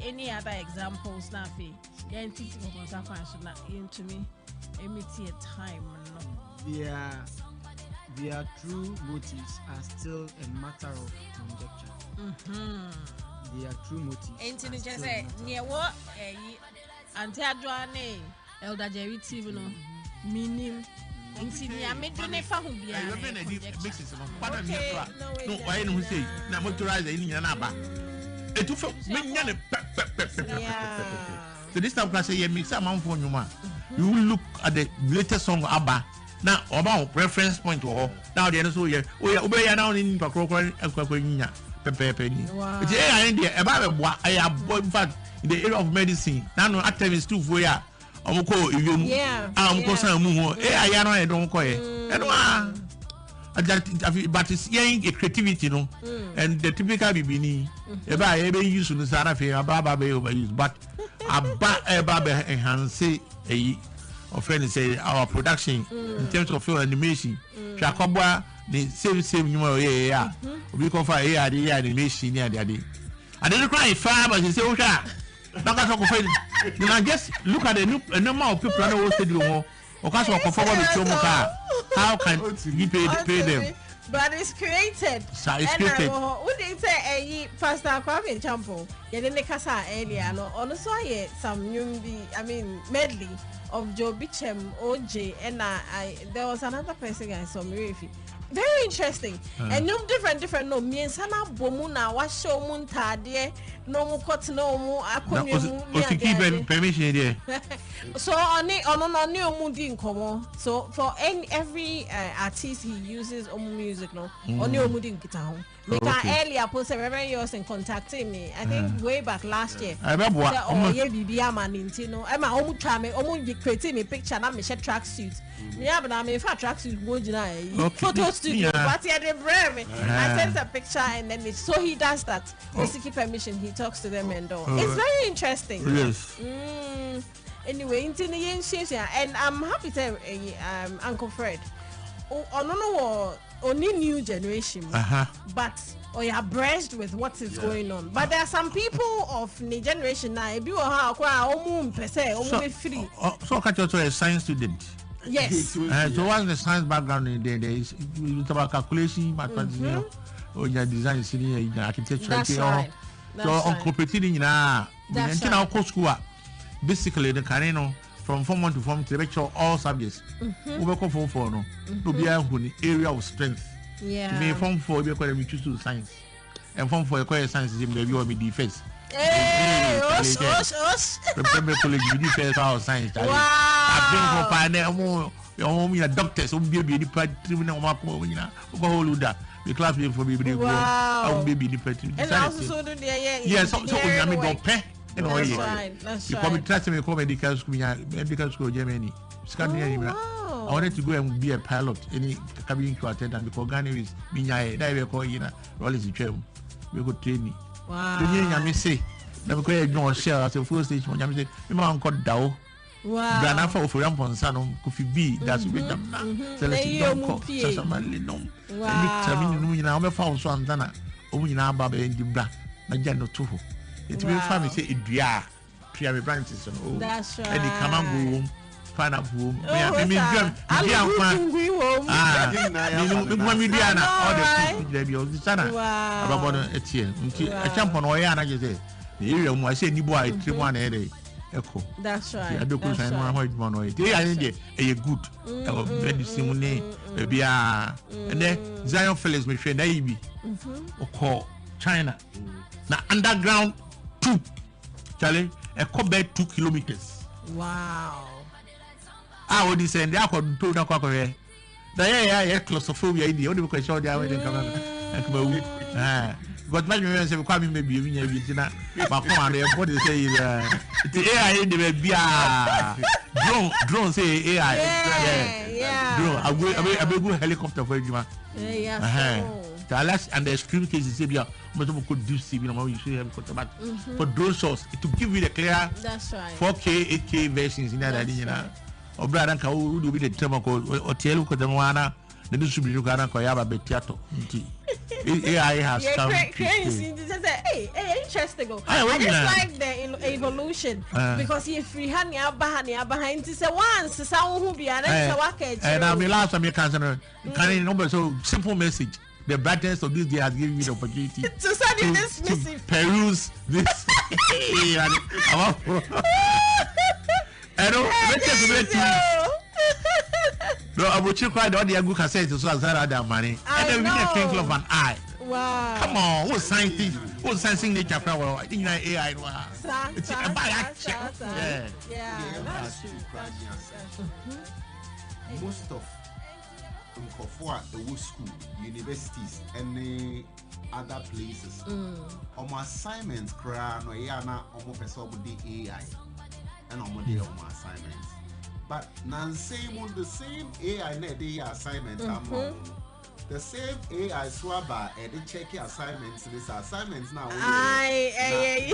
any other examples now? Yeah, and teaching of into me, a time. Their true motives are still a matter of conjecture. Their true motives. Ain't it just say near what? Auntie Adwane, Elder Jerry TV, no meaning. I made the nefa who be a mixes. No, I don't say, now motorize in Yanaba. It took so this time, I say, you mix a month for you, man. You look at the latest song Abba. Now, about reference point to all. Now, the other so yeah, we obey now in Pacrocan and Quaquina, Pepe Penny. But yeah, I India about what I have bought in the area of medicine. Now, at times, too, for ya. I'm call you. Yeah, I'm going more. I don't call it. But it's young creativity, you know, and the typical BBNI. If I ever use to the Sarafe, a Baba overuse, but a Baba enhance a or friend say our production in terms of film animation. Shakobwa the same you know, yeah. We call for the animation near the day. I didn't cry far, but he said, now just look at the number of people that will do more. Or how can you pay them? But it's created. So it's created. What they say, Pastor Kwame Champo, you didn't casa earlier. No, also some medley of Joe Bichem, OJ, and there was another person I saw, Mirifi. Very interesting. And different. No, me and Sana Bomuna, what show Muntade, no more cut, no more. I couldn't keep permission there. So on new Mundin Como. So for every artist he uses music, no, on new Mundin guitar. Make earlier post Reverend yours and contacting me. I think way back last year. I remember what. Oh yeah, BBA man, Nintino. I'm a try me, creating me picture. And I'm a track suit. Yeah, but I'm a track suit. Photo studio. But he had a brave. I sent a picture and then so he does that. Basically permission. He talks to them and all. It's very interesting. Yes. Anyway, and I'm happy to Uncle Fred. I don't know only new generation, but you are abreast with what is going on. But there are some people of the generation now. If you are free. So catch also a science student. Yes. So what's the science background in there? There is about calculation, mathematics, or your design, senior architecture. That's right. So on competing in our school. Basically, the Carino from Form 1 to Form 3 lecture all subjects. We work on Form 4 no. To be a area of strength. Yeah. Me Form 4 we call choose to science. And Form 4 call science is maybe or me defense. Hey, Remember college we defense our science. Wow. I've been for pioneer your doctors who be the tribunal mako ina. Go hold that. The class be for baby go. I will be the department. And also so do yes, so we am don't pay. That's right. That's right. Because trust me, medical school, Germany. I wanted to go and be a pilot. Any cabin crew attendant because Ghana is being a call Rollis we could train me. Wow. You say, never go no share as a full station. You say, my uncle Dow. Wow. Brana for Rampon Sanon, Coffee B, that's with them. Wow. I'm a false one, Dana. Only now, Baba and Dibra. Najano too. It will family say it be a Priya branches. That's right. And the Kamango find out who. That's right. I don't and then Zion Felix me friend Naibi or China. Now underground 2 Charlie a cover 2 kilometers. Wow. I would send the alcohol to the cocker. Yeah, claustrophobia in the only question they are waiting come. But my parents have come maybe you dinner. But come on, what is say the AI in the baby drone say AI. Yeah. Drone. I will go helicopter for you. Yeah. The last and the extreme cases say yeah, most of could do see you should have but for drone shots to give you the clear. That's right. 4K, 8K versions in that you know. Or brother can do with the term or tell you the one. The distributor can call Yaba Betiato. AI has come. Crazy. Hey, interesting. I just like the evolution because if we had behind say once someone who be an and I mean last time you can so simple message. The brightness of this day has given me the opportunity to send you this message. Peruse this. I don't no, I will check quite all the good cassettes so as that money. And then we can think of an eye. Wow. Come on, what's scientific? What's science nature? I think AI. It's a buy action. Yeah. That's true. Most of the school, universities, and other places. Assignments, no yana, person with the AI, and assignments. But now the same AI the assignment the same AI swabber and the check assignments. This assignments now.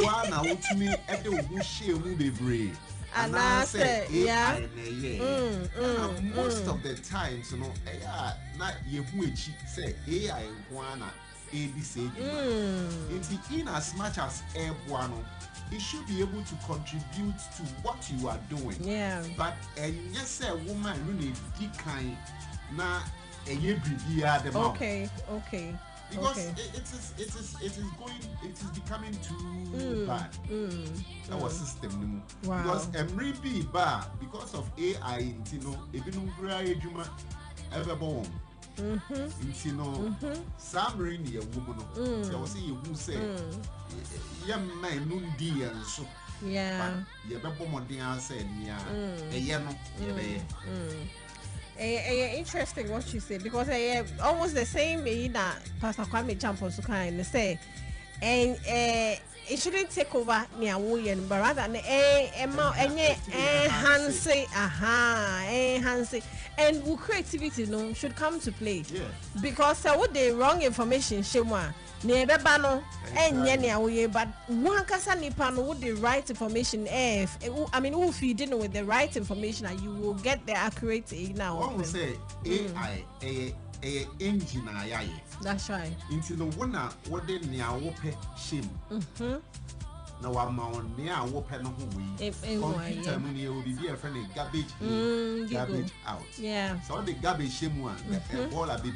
One out to me at the bush be brave. And I say AI. Most of the times, AI not you say AI one ABC. In as much as everyone. It should be able to contribute to what you are doing. Yeah. But yes, a woman really decline na a year the mouth. Okay. Because it is becoming too bad. Our system. Wow. Because every be bad because of AI, even Juma ever born. Some really a woman. So I was saying you say young man nundi and so yeah. You better more than said interesting what you say because almost the same that Pastor Kwame Champo so kind of say and it shouldn't take over near William but rather enhance and creativity should come to play because with the wrong information never bano and but one casa nipano with the right information I mean if you didn't with the right information you will get the accurate now. One will say AI engine that's right. Into the one what they near wope shame. Now I'm on near wope no computer money will be a friend garbage in, garbage out. Yeah. So the garbage shame one all a bit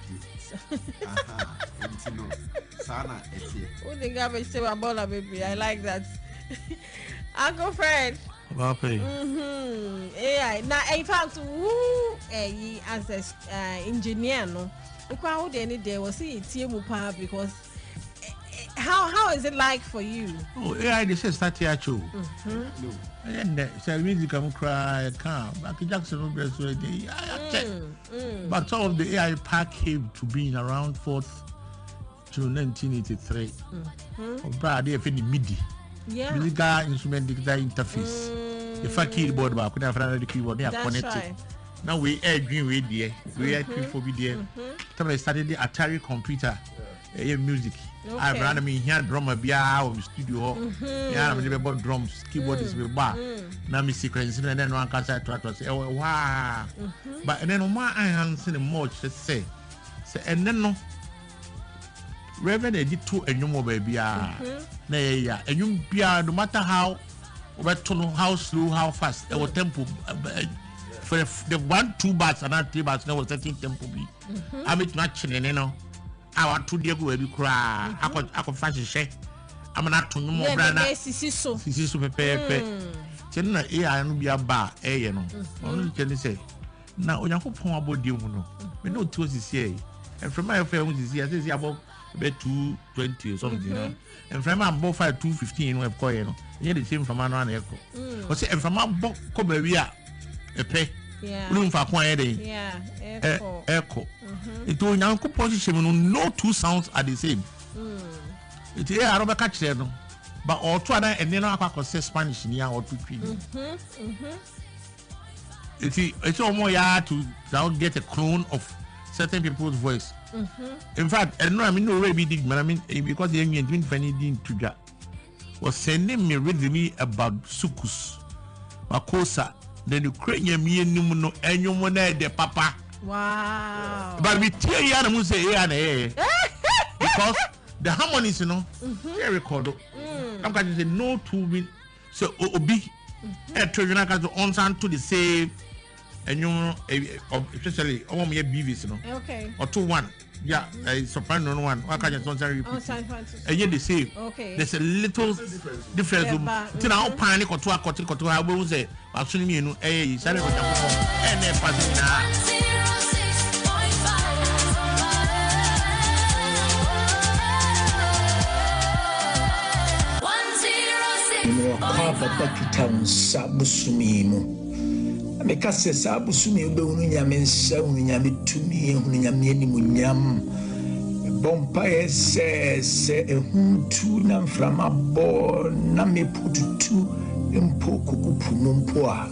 Sana the garbage say about a baby. I like that. Uncle Fred. AI. Now in fact who as an engineer no how any day was see because how is it like for you? Oh, AI they say start here too. No. And so music come cry calm. But Jackson no best way but some of the AI pack came to being around 4th to 1983. Brad they fit the MIDI. Yeah. Musical instrument digital interface. The fact keyboard but couldn't find the keyboard they are connected. Right. Now we air green way there. We air green for be there. Time I started the Atari computer. Music. I ran me here drummer be our studio. Yeah, I'm about drums, keyboard is with bar. Now me sequence and then one can say to say, oh wow. But and then one I haven't seen much to say. And then no Reverend did two and no more baby. Yeah, and you be no matter how how slow, how fast, our tempo for the 1-2 bars and not 3 bars now setting tempo be. I'm it matching and you know. I want to deal with you cry. I could fashion share. I'm not to no more brand. Sisi so pepe. Chena AI no be a bar, you know. Only can say. Now, when you put on about you, we know 2 is here. And from my friend is here, I say about 220 or something. And from my both 215, we have called, you know. You the same from an echo. But say, and from my book, come here, a pay. Room for quiet. Echo. It will now position no 2 sounds are the same. It is a catch there, but all 2 other and then I say Spanish in or 2 It's almost to now get a clone of certain people's voice. In fact, I know I mean no way big man. I mean because the young didn't find it to was sending me reading me about sukus, makosa. Then you create me no and you want the papa. Wow. But we tell you, I say, because the harmonies, you know, they record. I'm going to say no 2 minutes. So obi, you on to the same, and you know, especially BVs, you know, okay, or 2-1. Yeah, soprano on one. Why can't you repeat? And yet they say, okay, there's a little difference. Now panic or two I will say, actually, you know, a salary and a passing. Meka se sa busumi ube unu nyame nsa unu nyame tumi unu nyame animunyam bompa se ehuntu na mframa bo na mepututu mpo kukupu mpo a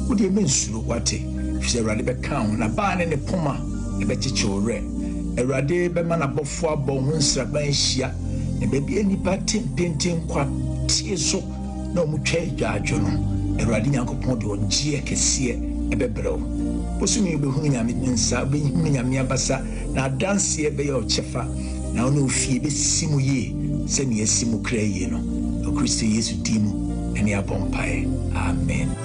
wode mensuro wate fise Awurade beka ho na ba ne poma e be chichore Awurade be mana bofo abɔ ho nsraban hia e be bia nipa tempenten kwa tie so na omutwa adwadwo no Awurade Nyankopɔn de ɔgye kɛseɛ ɛbɛbrɛw bosumi bɛhunu nyame nsa bɛhunu nyame abasa na adanseɛ bɛyɛ ɔkyɛfa na ɔne ofie bɛsi mu yie sɛ ne asi mu kra yie no Kristo Yesu di mu ɛne abɔ mpae amen.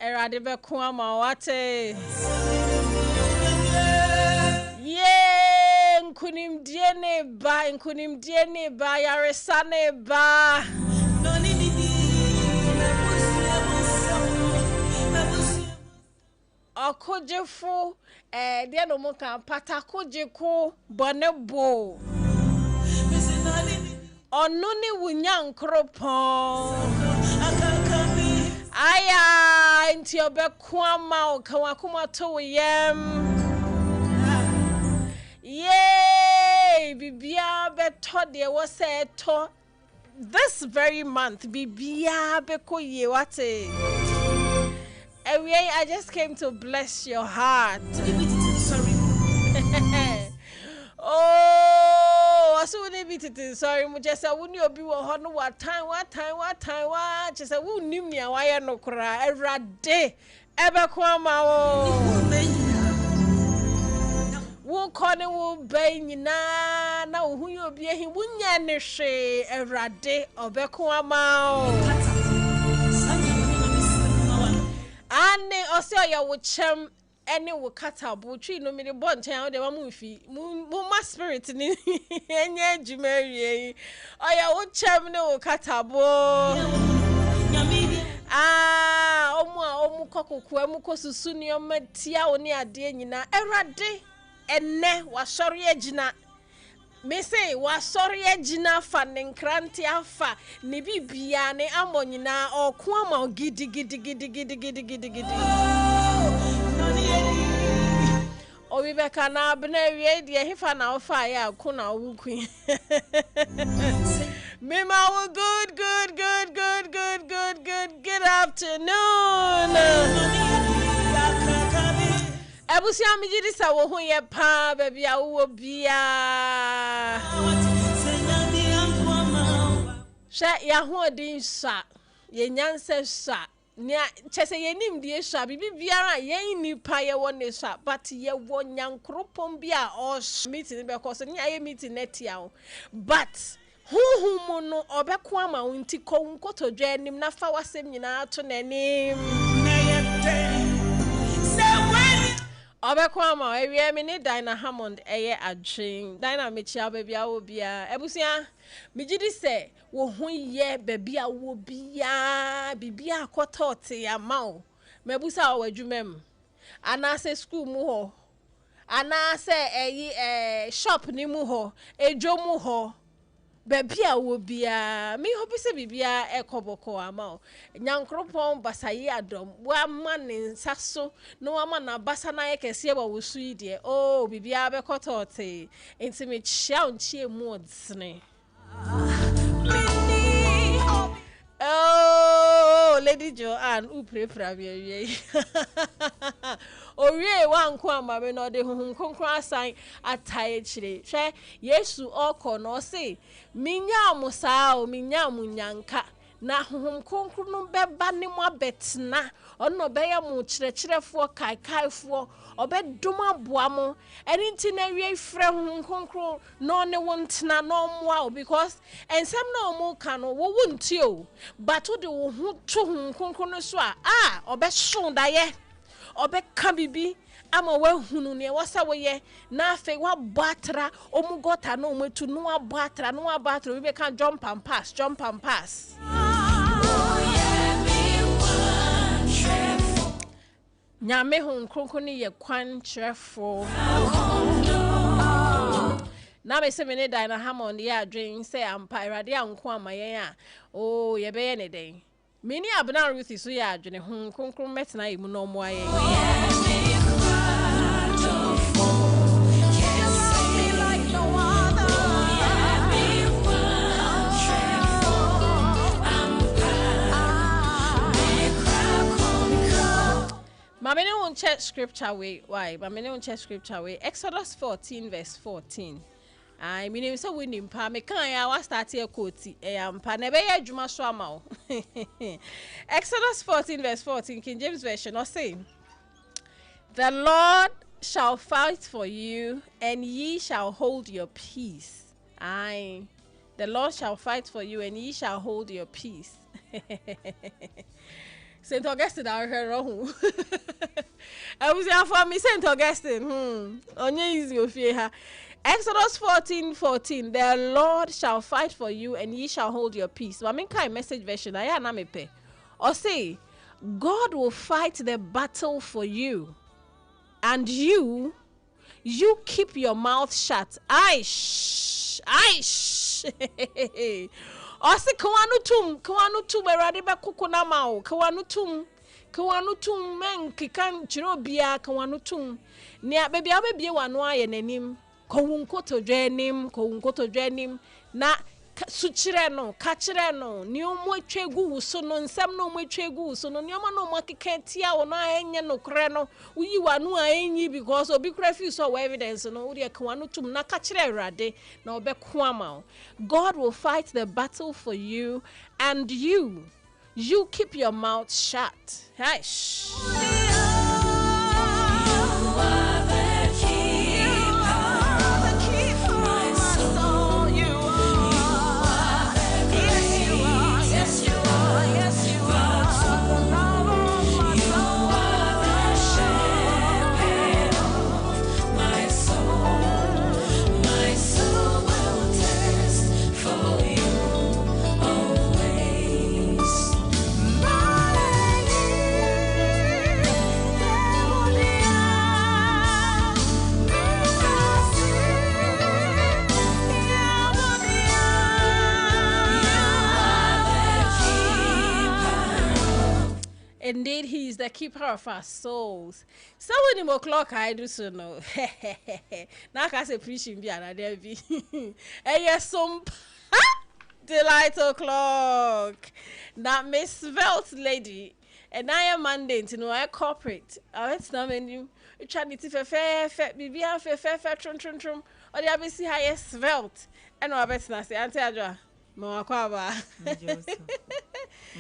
Erade be kwama wate ye nkunim die ne ba yaresa ne ba Okojefo dia no mo kan patakojeko bonebo Onu ni wunyankropon aya nti obekwama okawakuma to yem yay bibia beto de wo se to this very month bibia beko ye wate I just came to bless your heart. Sorry. Oh, I saw it. Sorry, just I wouldn't be what time. Just I wouldn't name me. Why no cry every day. Ever come out. Won't call it will be na who you'll be he wouldn't say every day or Beckwama. Ane osia wo chem ene wo kata botwi no me bon chen de mamu fi mu ma spirit ni enye adwumawie oya wo chem ne wo kata bo omu kokoku amu kosusu ni omatia oni ade nyina erade enne wasori agina me say wasori agina fa ne nkranti afa ne bibia ne amonyina oku ama gidi obi beka na abena wie de hefa na ofa ya akuna wukui Mima wo good afternoon Ebusi amijiri sa wo ho ye pa baby a wo bia Sha ya ho din sa ye nyanse sa nya chese ye nim die sa bibi biara ye nipa ye wo ne sa but ye wo nyankropon bia o meeting be cause nya ye meeting netia but huhu no obeko ama wonti ko nkotodwa anim na fa wasem nyina to nanim Obekwama ewie me ni Dina Hammond eye adwen Dina mechia baby a wo bia ebusia mejidi se wo ho ye baby a wo bia bibia akotote ya mawo mebusa wo adwumam ana se school mu ho ana se shop ni mu ho ejo mu ho baby a wo bia me hope se bibia ekoboko ama nyankropon basayi adom wa mane nsaso no ama na basa na yekese ba wosu ide oh bibia bekotote enti me chia onchie mu odsene oh Lady Joanne uprefra wie Orie wanko amame no de huhun konkron asan ataye chire hwe Yesu oko no se minya musa o minya munyanka na huhun konkron no beba ne mo abetna ono beya mu chirechirefo kaikaifo obedom aboa mo eni nti na wie frɛ huhun konkron no ne wontena no moa because ensem na omu ka no wo wunti o but wo de wo hu to huhun konkron no so obehon daye Obeka bibi ama wahunu ne wasa woye na afi wa batra omugota na ometu no wa batra bibi kan jump and pass Nyame hun kronkron ye kwan trefo na me se me ne Dina Hammond ya adwen se ampa irade anko amayen a oh ye be ye ne den Mini Abena Ruthy so ya adwene hun konkron metna yimu no mo aye Mamene won check scripture way why mamene won check scripture way Exodus 14 verse 14 I mean so we nimpa me kan ya wa start here quote ampa na be ya adwuma so ama o Exodus 14 verse 14 King James version or say The Lord shall fight for you and ye shall hold your peace. Aye. The Lord shall fight for you and ye shall hold your peace. Saint Augustine I heard wrong. I was here for me Saint Augustine. Onye easy ofie Exodus 14:14 The Lord shall fight for you and ye shall hold your peace. But I mean kind message version I na me pe. Or say God will fight the battle for you and you keep your mouth shut. Aish. Ose kwanu tum erade be kokona ma o kwanu tum men kikan chiro bia kwanu tum ne abebia wano aye nanim kowunkoto dwanim na suchire no kachire no ni omo atwegu so no nsam no omo atwegu so no ni omo no makekentia wo no enye no kre no uyi wanu enyi because obi kra fi so evidence no wo de kwanu tum na kachire erade na obeko ama. God will fight the battle for you, and you keep your mouth shut. Hush. Indeed, he is the keeper of our souls. 7 o'clock, I do so know. Now I say preaching be another be. Yes, Sompa delight o'clock. Now Miss Svelte lady, and I am Monday to know I corporate. I went to menu. You try to fair, trum. Or the ABC highest Svelte. And I bet not say, Auntie Adra. Mo akwaba.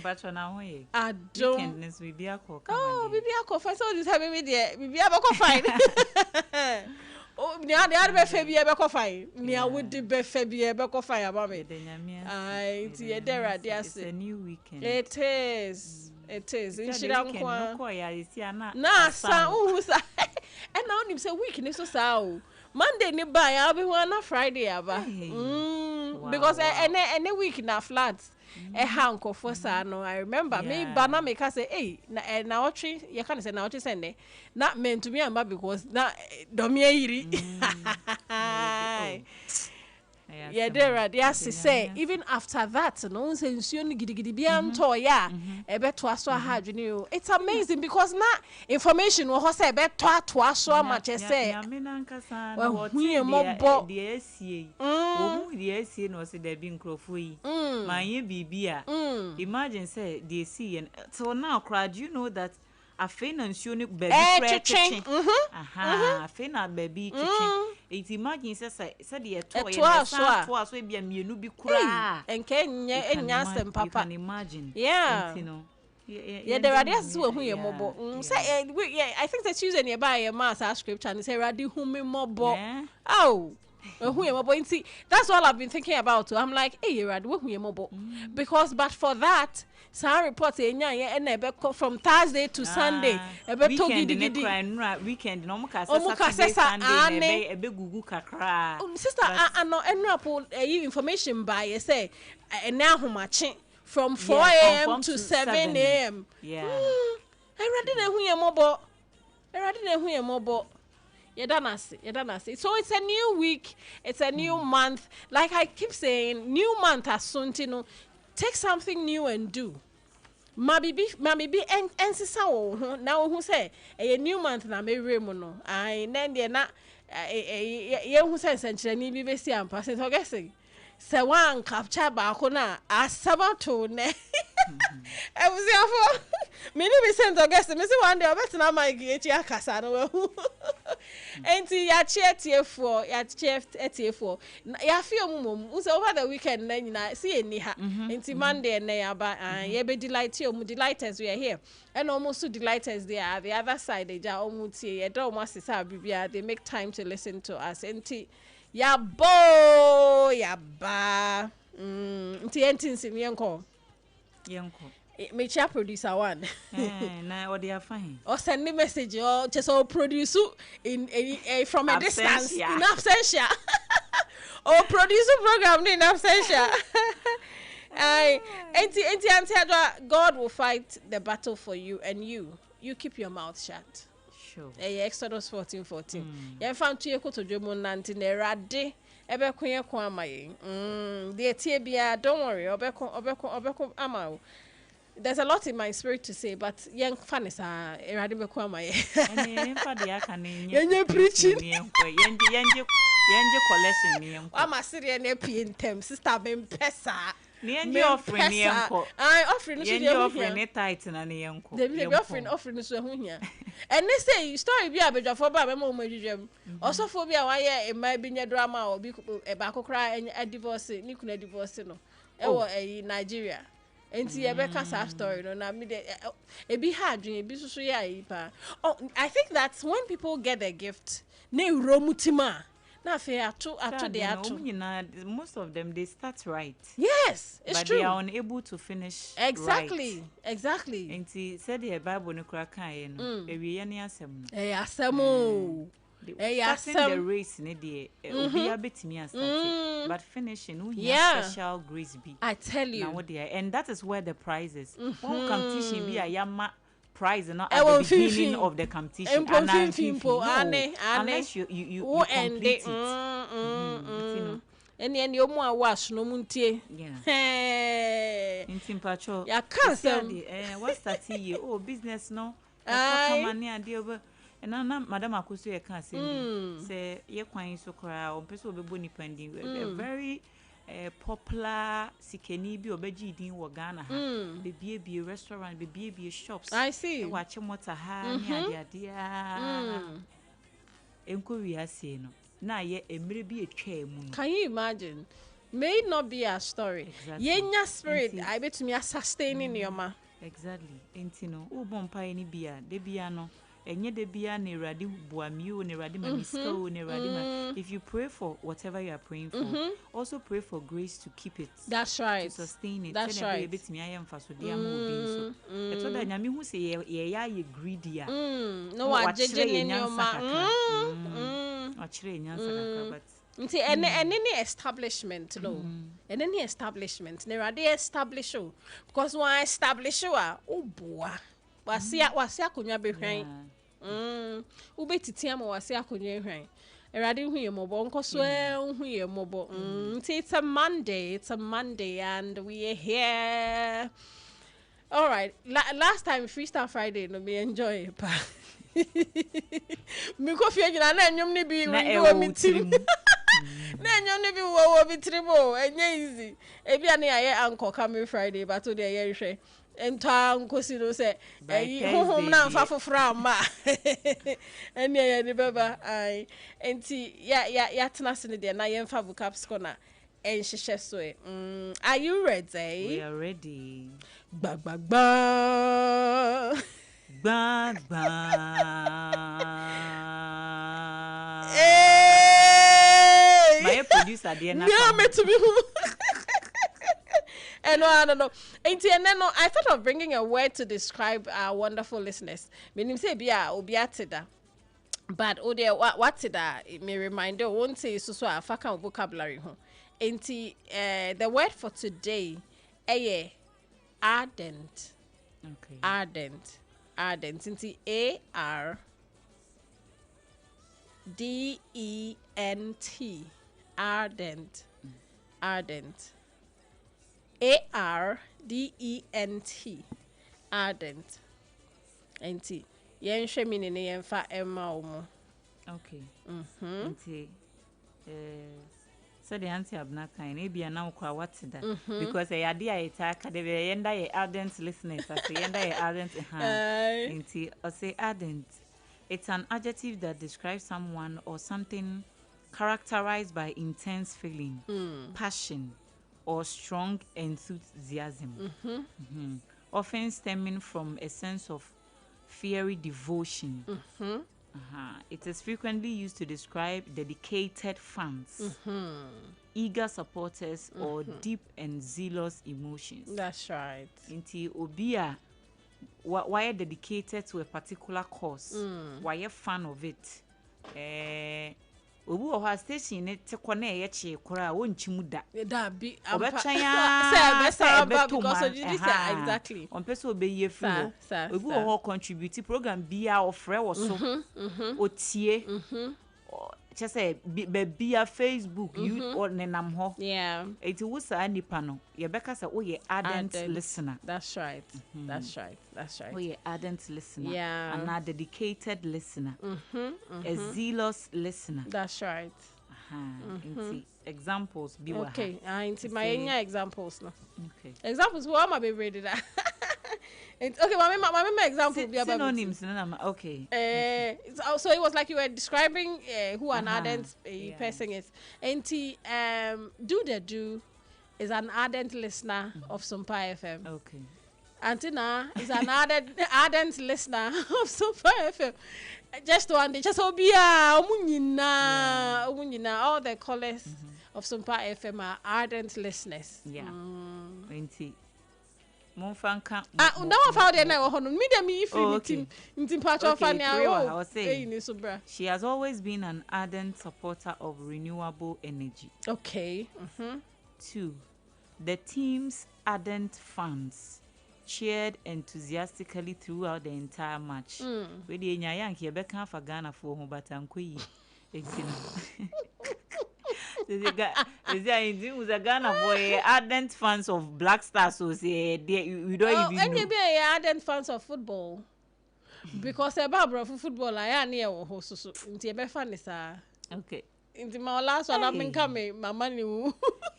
But now we. I don't. Weekendness we be a cook. Oh, we be a cook. I saw this having me there. We be a cook fine. Oh, near the other baby a cook fine. Near would the baby a cook fine about me. I see there. It's a new weekend. It is. It is. In Shiran Nah, sa. And now him say weekend so sao. Monday ni buy. I'll be one on Friday aba. Because any week na floods. Hanko for no. I remember me bana make us say, hey, na watching. You can't say na watching Sunday. Not meant to me and because na domie yeah, there are. Yes, say even after that, no sense you gidi bi anto ya. Ebeto aso ha dwene. It's amazing because na information wo ho say ebeto ato aso much say. Ya me na nkasa na wo de asie. Wo mu de asie no se da bi nkrofo yi. Manye bibia. Imagine say they see and so now crowd you know that afena nsuo baby chicken. Afena baby chicken. It imagine say the to be a mienu bi kura. Enke enya sem papa. You can imagine. Yeah. You know. Yeah, there are this who you mobo. Say I think that Tuesday nearby a mass scripture and say radi who me mobo. Oh. Who you mobo. See, that's all I've been thinking about. I'm like, hey, radi who you mobo. Because but for that some reports from Thursday to Sunday. Weekend no Sunday ebe gugu kakra. Sister, I know information by say now from 4 a.m. to 7 a.m. Yeah. I read who you mobile. You done see. So it's a new week, it's a new month. Like I keep saying, new month as soon to know. Take something new and do. Mami bi ensisa wo na who say a new month na me remuno. I then dey na ye who say senchirani bi be si ampa se to guessing. Se wan capture ba ko na asabato ne. E was afo. Me ni be sent to guess me say one day obet na my echi akasa no we. Enti ya chietiefo ya feel mum so over the weekend na nyina see eni ha enti Monday na ya ba ye be delight you delighters we are here and almost delighters they are the other side they ja omutie ye do mo sisa bibia they make time to listen to us enti ya ba enti nsim yenko me chia producer one na what they are fine or send me message or just all produce in a from a distance in absentia or produce program in absentia. God will fight the battle for you and you keep your mouth shut. sure. Exodus 14:14. Yeah, found to equal to Jomo Nanti Nerade. Ebe kunye kwa amaye. The TBA, don't worry. Obeko amao. There's a lot in my spirit to say, but young fun is erade be kwa amaye. And for the akane Yenye preaching. Yenje collection ni enko. Ama siri ne pintem sister ben pesa. Ni enje offering ni enko. Offering no yenje offering ni tight na ni enko. They be offering so hu hia. And they say story bi abedwafo ba be mo madwudwam. Osofo bi a waye e mai bi nya drama obi e ba kokra a divorce ni kuna divorce no. E wo Nigeria. Enti ebe kasa story no na me de e bi ha adwen e bi so ya pa. Oh, I think that's when people get a gift. Ne romutima. Na fe ato they ato. Most of them they start right. Yes, it's but true. But they are unable to finish exactly. Right. Exactly. Enti said the Bible no kra kan ye no. Ewie ne asem no. Asem. Starting the race ne de obi abetimi start but finishing who special grace be. I tell you. Now there and that is where the prize is. One competition be a yama prize not at the beginning of the competition unless you complete it. And you more wash no muntie. Yeah. In Timpacho. Ya cancer. What's that here? Oh, business no. Come on near dear. And Madam Akusu e can say ye kwan so kra on person obebu ni pending very popular sikeni bi obeji din wo Ghana ha be restaurant be shops I see watch mota ha ni ade enko wi ase no na ye emre bi etwa mu. Can you imagine? May not be a story. Exactly. Yenya spirit I bet me sustaining your ma. Exactly. Enti no u bompa ni bia de bia no enye de bia ne radi buamio ne radi mamisko ne radi. If you pray for whatever you are praying for, also pray for grace to keep it. That's right. To sustain it. That's right. Betimi ayem faso dia mo obi so. Eto da nyame hu se ye ya ye greedy a. No wa jeje ne nyoma. Achire nyansa kakra but nti any establishment no any establishment ne radi establish o because one establish a oboa wase akonya behwan ubetitia ma wase akonya hwan erade hu ye mobo nkoso hu ye mobo nti it's a Monday and we are here. All right, last time Freestyle Friday no me enjoy it pa mi ko fie gina na enwom ne bi wo mi tim na enwom ne bi wo mi trimo enye easy ebi ane aye anko come Friday but to dey hwe enta nkosi no se honhom na mfa fofora ma ene ye ne beba ai enti ya tena se ne de na ye mfa vocabs corner enhyehyɛ so are you ready? We are ready. Ba Bang bang. Hey! My producer there now. Yeah, me to be. And no, I don't know. And I thought of bringing a word to describe our wonderful listeners. Meaning say bia obiatida. But what's that? It may remind you won't say so a faka vocabulary ho. Enti the word for today ardent. Okay. Ardent into ARDENT ardent ardent enti yen hwe mi ne yen fa emma omo. Okay. Enti so the answer Abena kind maybe now kwa what that because I idea it the yenda ye ardent listeners I say yenda ye ardent enti I say ardent. It's an adjective that describes someone or something characterized by intense feeling, passion, or strong enthusiasm. Often stemming from a sense of fiery devotion. It is frequently used to describe dedicated fans, eager supporters, or deep and zealous emotions. That's right. Inti obia why dedicated to a particular cause, why a fan of it, obu o station ne te ko na ye che kora wonchi mu da bi obetwan ya say because of this exactly on person obeye free obu o contribute program bia ofre wo so otie say bia Facebook you or nenam ho it was nipa no ye beka say we ardent listener. That's right. That's right. We ardent listener and a dedicated listener. A zealous listener. That's right. Examples be okay into my examples no. Okay, examples what am I be ready that okay my example be about synonyms okay. So it was like you were describing who an ardent person is. And do is an ardent listener of Sompa FM. Okay. Antina is an ardent listener of Sompa FM. Just obia all the callers of Sompa FM are ardent listeners. Yeah. Monfanka. No found there now me dem if in part of she has always been an ardent supporter of renewable energy. Okay. 2. The team's ardent fans cheered enthusiastically throughout the entire match. We the Nyanke beka for Ghana for ho batankoyi. Is a Ghana boy ardent fans of Black Stars, so say we don't even know. And be ardent fans of football. Because a Barbara for football I near ho so nti be fan is okay. Nti my last one I'm coming my money.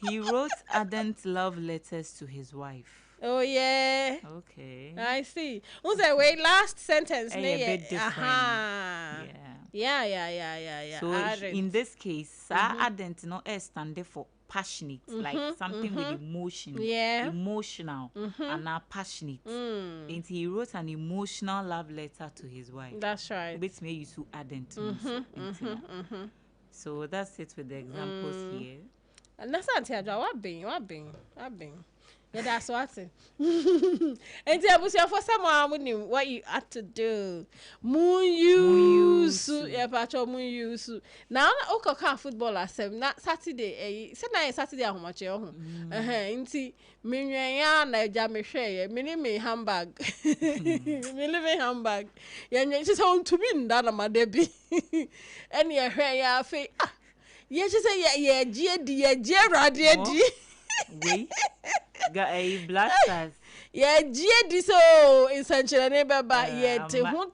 He wrote ardent love letters to his wife. Oh yeah. Okay. I see. Who's that way last sentence a bit different. Yeah. So in this case, ardent no stand for passionate, like something with emotion. Yeah. Emotional and now passionate. And he wrote an emotional love letter to his wife. That's right. Which made you so ardent. So that's it with the examples here. And that's not what being. Yeah, that's what it. And there was your for someone what you had to do. Yeah, patcho Munyusu. Now Oka football at 7 Saturday. Saturday how much you home. Inti Minya na jam share, mini handbag. Me living handbag. Yeah, just home to win that my Debbie. And your hair ya fe. Yeah, she say yeah, Gerard. Wait, got a Black Stars. Yeah, GD so essentially neighbor but yeah, te home.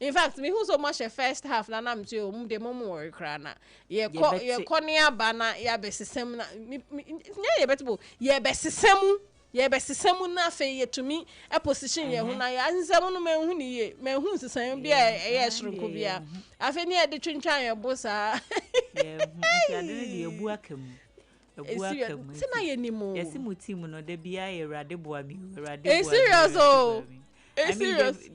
In fact, me who so much a first half na nam to the momo worry crana. Yeah, konia bana ya besisem na yeah better yeah besisem na fe ye to me a position ye hu na ya nsem no menhu ni ye menhu sesam bia ye sronko bia afi ne de twintwan ye bosa yeah I didn't the ebu akam. It's not anymore. Yes, my team no de bia e rade boa mi rade boa. Serious oh. Serious.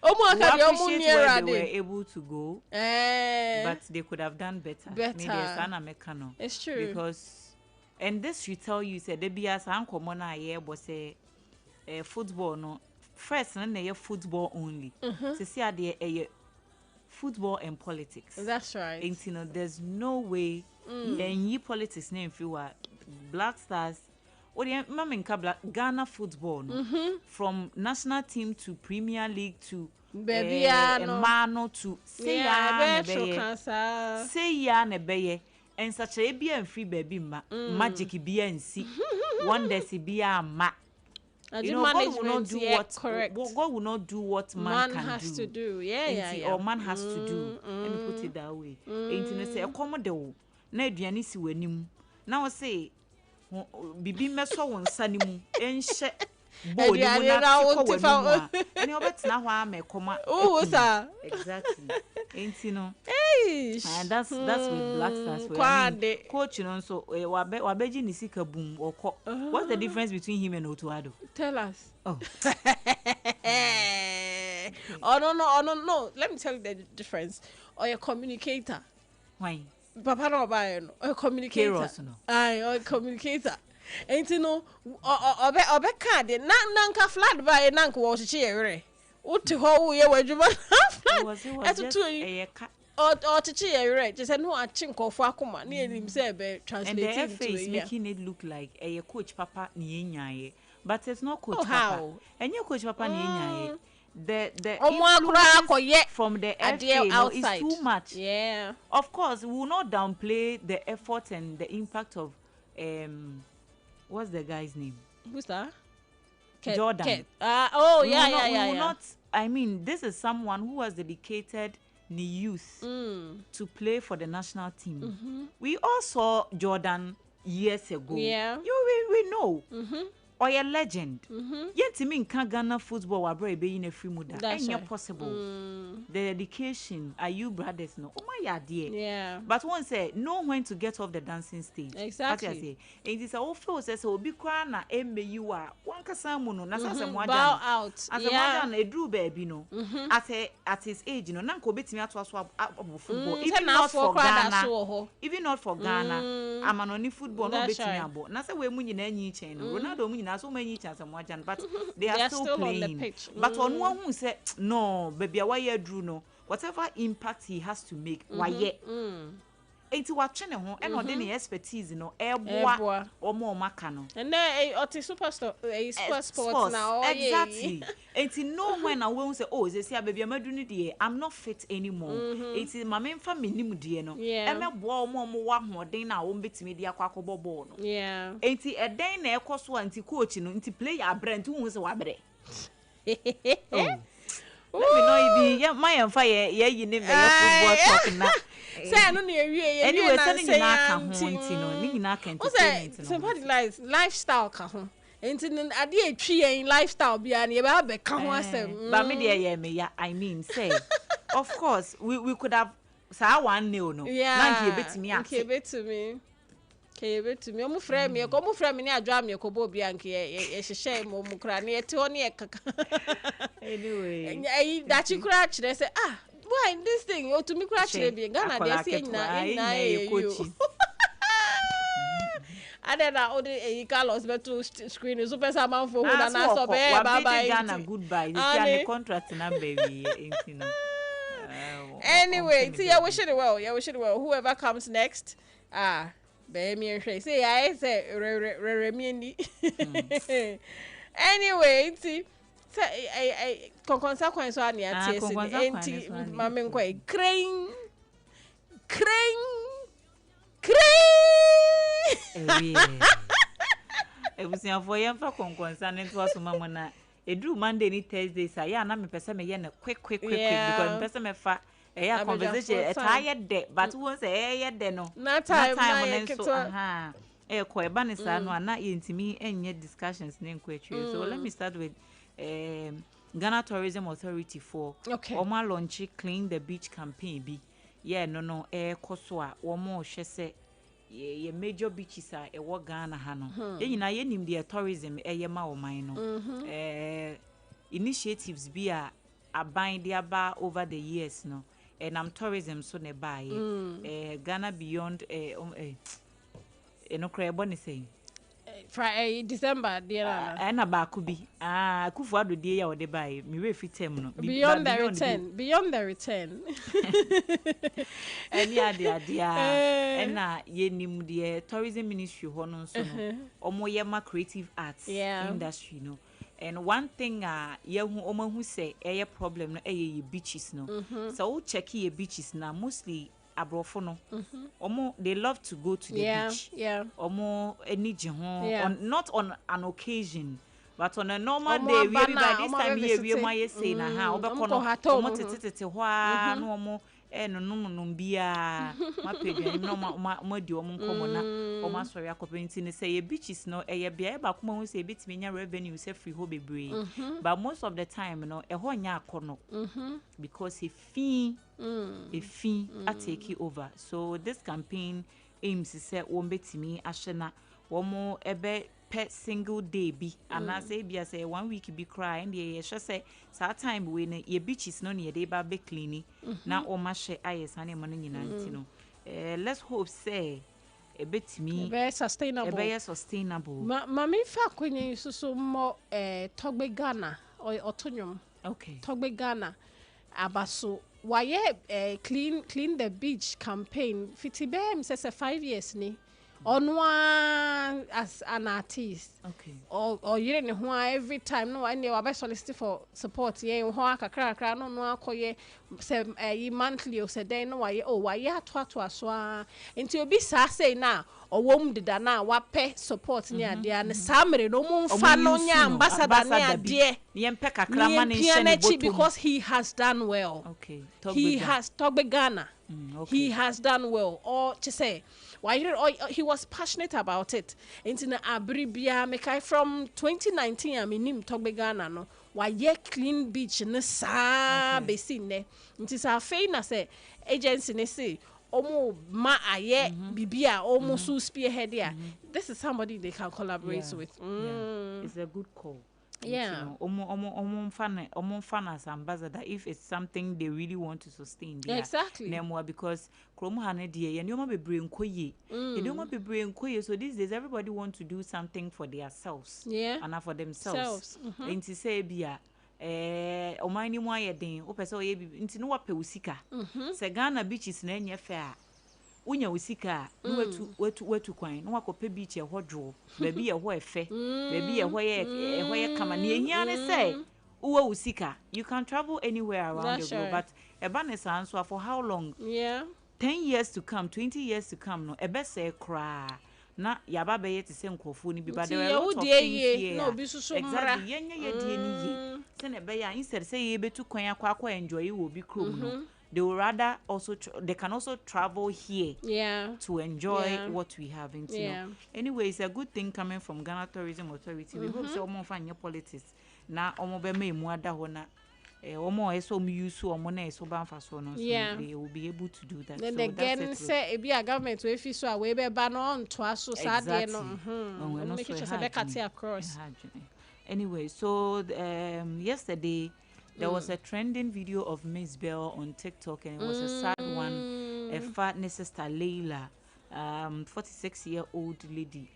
Omo akadi omo near rade. They were able to go. But they could have done better. Maybe sana mekano. It's true. Because and this should tell you say de bia san komo na ye bo say football no first na ye football only. Se see ade football and politics. That's right. And you know there's no way and ye politics name if Black Stars or the Ghana football from national team to Premier League to Mano to say ya nebeye and such a be and free baby magic be and see one day see be a ma. You know, God will not do God will not do what man has to do. Or man has to do. Let me put it that way. Internet say accommodate. Na aduane si wanim na wo say bibi meso won sanimu enhye bo ni mu na ko wanu ani obetna ho amekoma sir exactly entino and that's with Black Stars coach no so wabeji ni sika boom okọ what's the difference between him and Otuado? Tell us. Oh no let me tell you the difference. Or a communicator. Why? Papa no buy no a communicator. Or communicator. Ain't you know obe card nanka flat buy nanka wo chiere. Uti ho ye wadwuma flat. It was just or chichi right just no a chinko for akoma na enim say be translate and the into FA is making it look like a coach papa ni enyaye, but it's not coach papa. How? And your coach papa ni enyaye. The influence from the FA no, is too much. Yeah. Of course, we will not downplay the effort and the impact of what's the guy's name? Who's that? Jordan. Yeah. Not. I mean, this is someone who has dedicated the youth to play for the national team. We all saw Jordan years ago. Yeah. We know. Or a legend. Yet to me in Ghana football wa bro be in a free muda. Ain't possible. The dedication, are you brothers no? Oh my idea. Yeah. But one say know when to get off the dancing stage. Exactly. What I say. It is all flow says so be kwa na eme you are one kasamu no na sa bow out. As a mother a drew baby no. At his age no na ko betimi ato aso football. Even not for Ghana. Even not for Ghana. I'm an football no betimi abo. Na say we mu nyina nyi chen no. Ronaldo mu nyina so many chance but they are still playing on the pitch. but on one who said no baby why drew no whatever impact he has to make why ain't watching home and on any expertise no airboa or more macano and then a super sports now exactly ain't no when I won't say oh they say baby I'm doing it I'm not fit anymore it's my main family no and me boa more hoden na won betimi dia kwakọ ball no yeah ain't a den na ekoso anti coach no anti player brand who say wabre let me know if you my fire you name football talk na say no na ewie anyway say ni na ka ho nti no ni na ka entertainment no somebody like lifestyle ka ho nti ade atwi yen lifestyle bia na ye ba be ka ho asem ba me dey ye me ya I mean say of course we could have say one nil no na nke betimi ase ke betimi omu frame me ko mu frame ni adwa me ko bo bia nke ye hyehyɛ mo mu kra na ye te oni e kaka anyway that you kra kire say why this thing you to me kra kire bi Ghana dey say na you adena odi e Carlos beto screen super saman for who na so be bye Ghana goodbye this year contract number we no anyway see wish it well whoever comes next be me say I say re me ni anyway see I consequence on ya enti mama nkwa crane ebusia for yam fa konkonsa ne to aso mama na edru Monday ni Thursday sa ya na me pese me ye na quick because me pese me fa a conversation tired day but who say ye no na time so ko eba ne sa no ana yentimi enye discussions ne nkwatwe so let me start with Ghana Tourism Authority for Oma launch clean the beach campaign bi no koso a wo mo hwe se ye major beaches a e wo Ghana ha no nyina ye nim the tourism ye ma wo man no initiatives bi a aban dia ba over the years no and tourism so ne ba ye Ghana beyond no cry boni say Friday December dear na ba ku bi kufu ado die ya ode ba ye mi we fitem no beyond the return any adia na ye nim the tourism ministry ho no so no omo ye ma creative arts industry no and one thing ye hu omo hu say e problem no ye beaches no so check ye beaches na mostly abrofo no omo they love to go to the beach omo enije ho not on an occasion but on a normal day we by this time we my say na ha obekọ no omo tetete ho a no omo no bia ma pedwan no ma di omo nkomo na omo asori akopenti ne say beaches no ye bia e ba kuma hu say bitimi nya revenue say free ho bebre but most of the time no e ho nya akono because he fee take over so this campaign aims to say won betimi ahye womo ebe per single day bi ana say bia say 1 week bi cry and ye hwe say that time we ne ye beaches no ne dey ba be clean na o ma hye ayesa na mo nyina nti no let's hope say ebetimi be sustainable ma me fa kwenye susu mo togbe Ghana o otonyom okay togbe Ghana abaso why clean the beach campaign fiti bear says 5 years ni on one as an artist okay or you know why every time no I know about solicit for support yeah ho kakra no akoye say monthly o say then no why to so nti obi sa say na owom deda na wape support ni ade an samre no mu fa no nya ambassador ni ade yempe kakra man nhyɛ because he has done well. Okay. He has Togbe Ghana. Okay. He has done well. Or to say, why he was passionate about it. Into na abribia mekai from 2019 I mean Togbe Ghana no. Why ye clean beach ne sa besin ne. Into sa fe na say agency ne say omo ma aye bibia omo so spearhead ya. This is somebody they can collaborate with. Yeah. It's a good call. Yeah. Fan as ambassador if it's something they really want to sustain. Exactly. Because Chrome Hane dear, and you might be brain koye. You don't want to be brain koye. So these days everybody wants to do something for themselves. Yeah. And for themselves. And to say bia omani mo ayedin, o pese o ye bi nti no wape usika. Se Ghana beaches na enye fair. Unya usika wetu kwan no wakope beach e hodwo baby e ho efe baby e ho ye kama ne ehia ne say uwa usika you can travel anywhere around the globe but eba ne sanso for how long 10 years to come 20 years to come no ebe say kra na yaba be yet se nkofo ni bi but there are a lot of things here no bi susu exactly yenye ye die ni ye se na be ya instead say ye betu kwan akwa enjoy wo bi krom no they will rather also they can also travel here to enjoy what we have in know. Anyway, it's a good thing coming from Ghana Tourism Authority. We hope so omo fanya politics na omo be me mu ada ho na omo eso mu use omo na eso ban fa so no so they will be able to do that. Then so again say e be a government we fi so a we be ba no on to aso sa de no make sure say be cut across. Anyway, so yesterday there was a trending video of Miss Bell on TikTok and it was a sad one. A fat sister Leila, 46-year-old lady.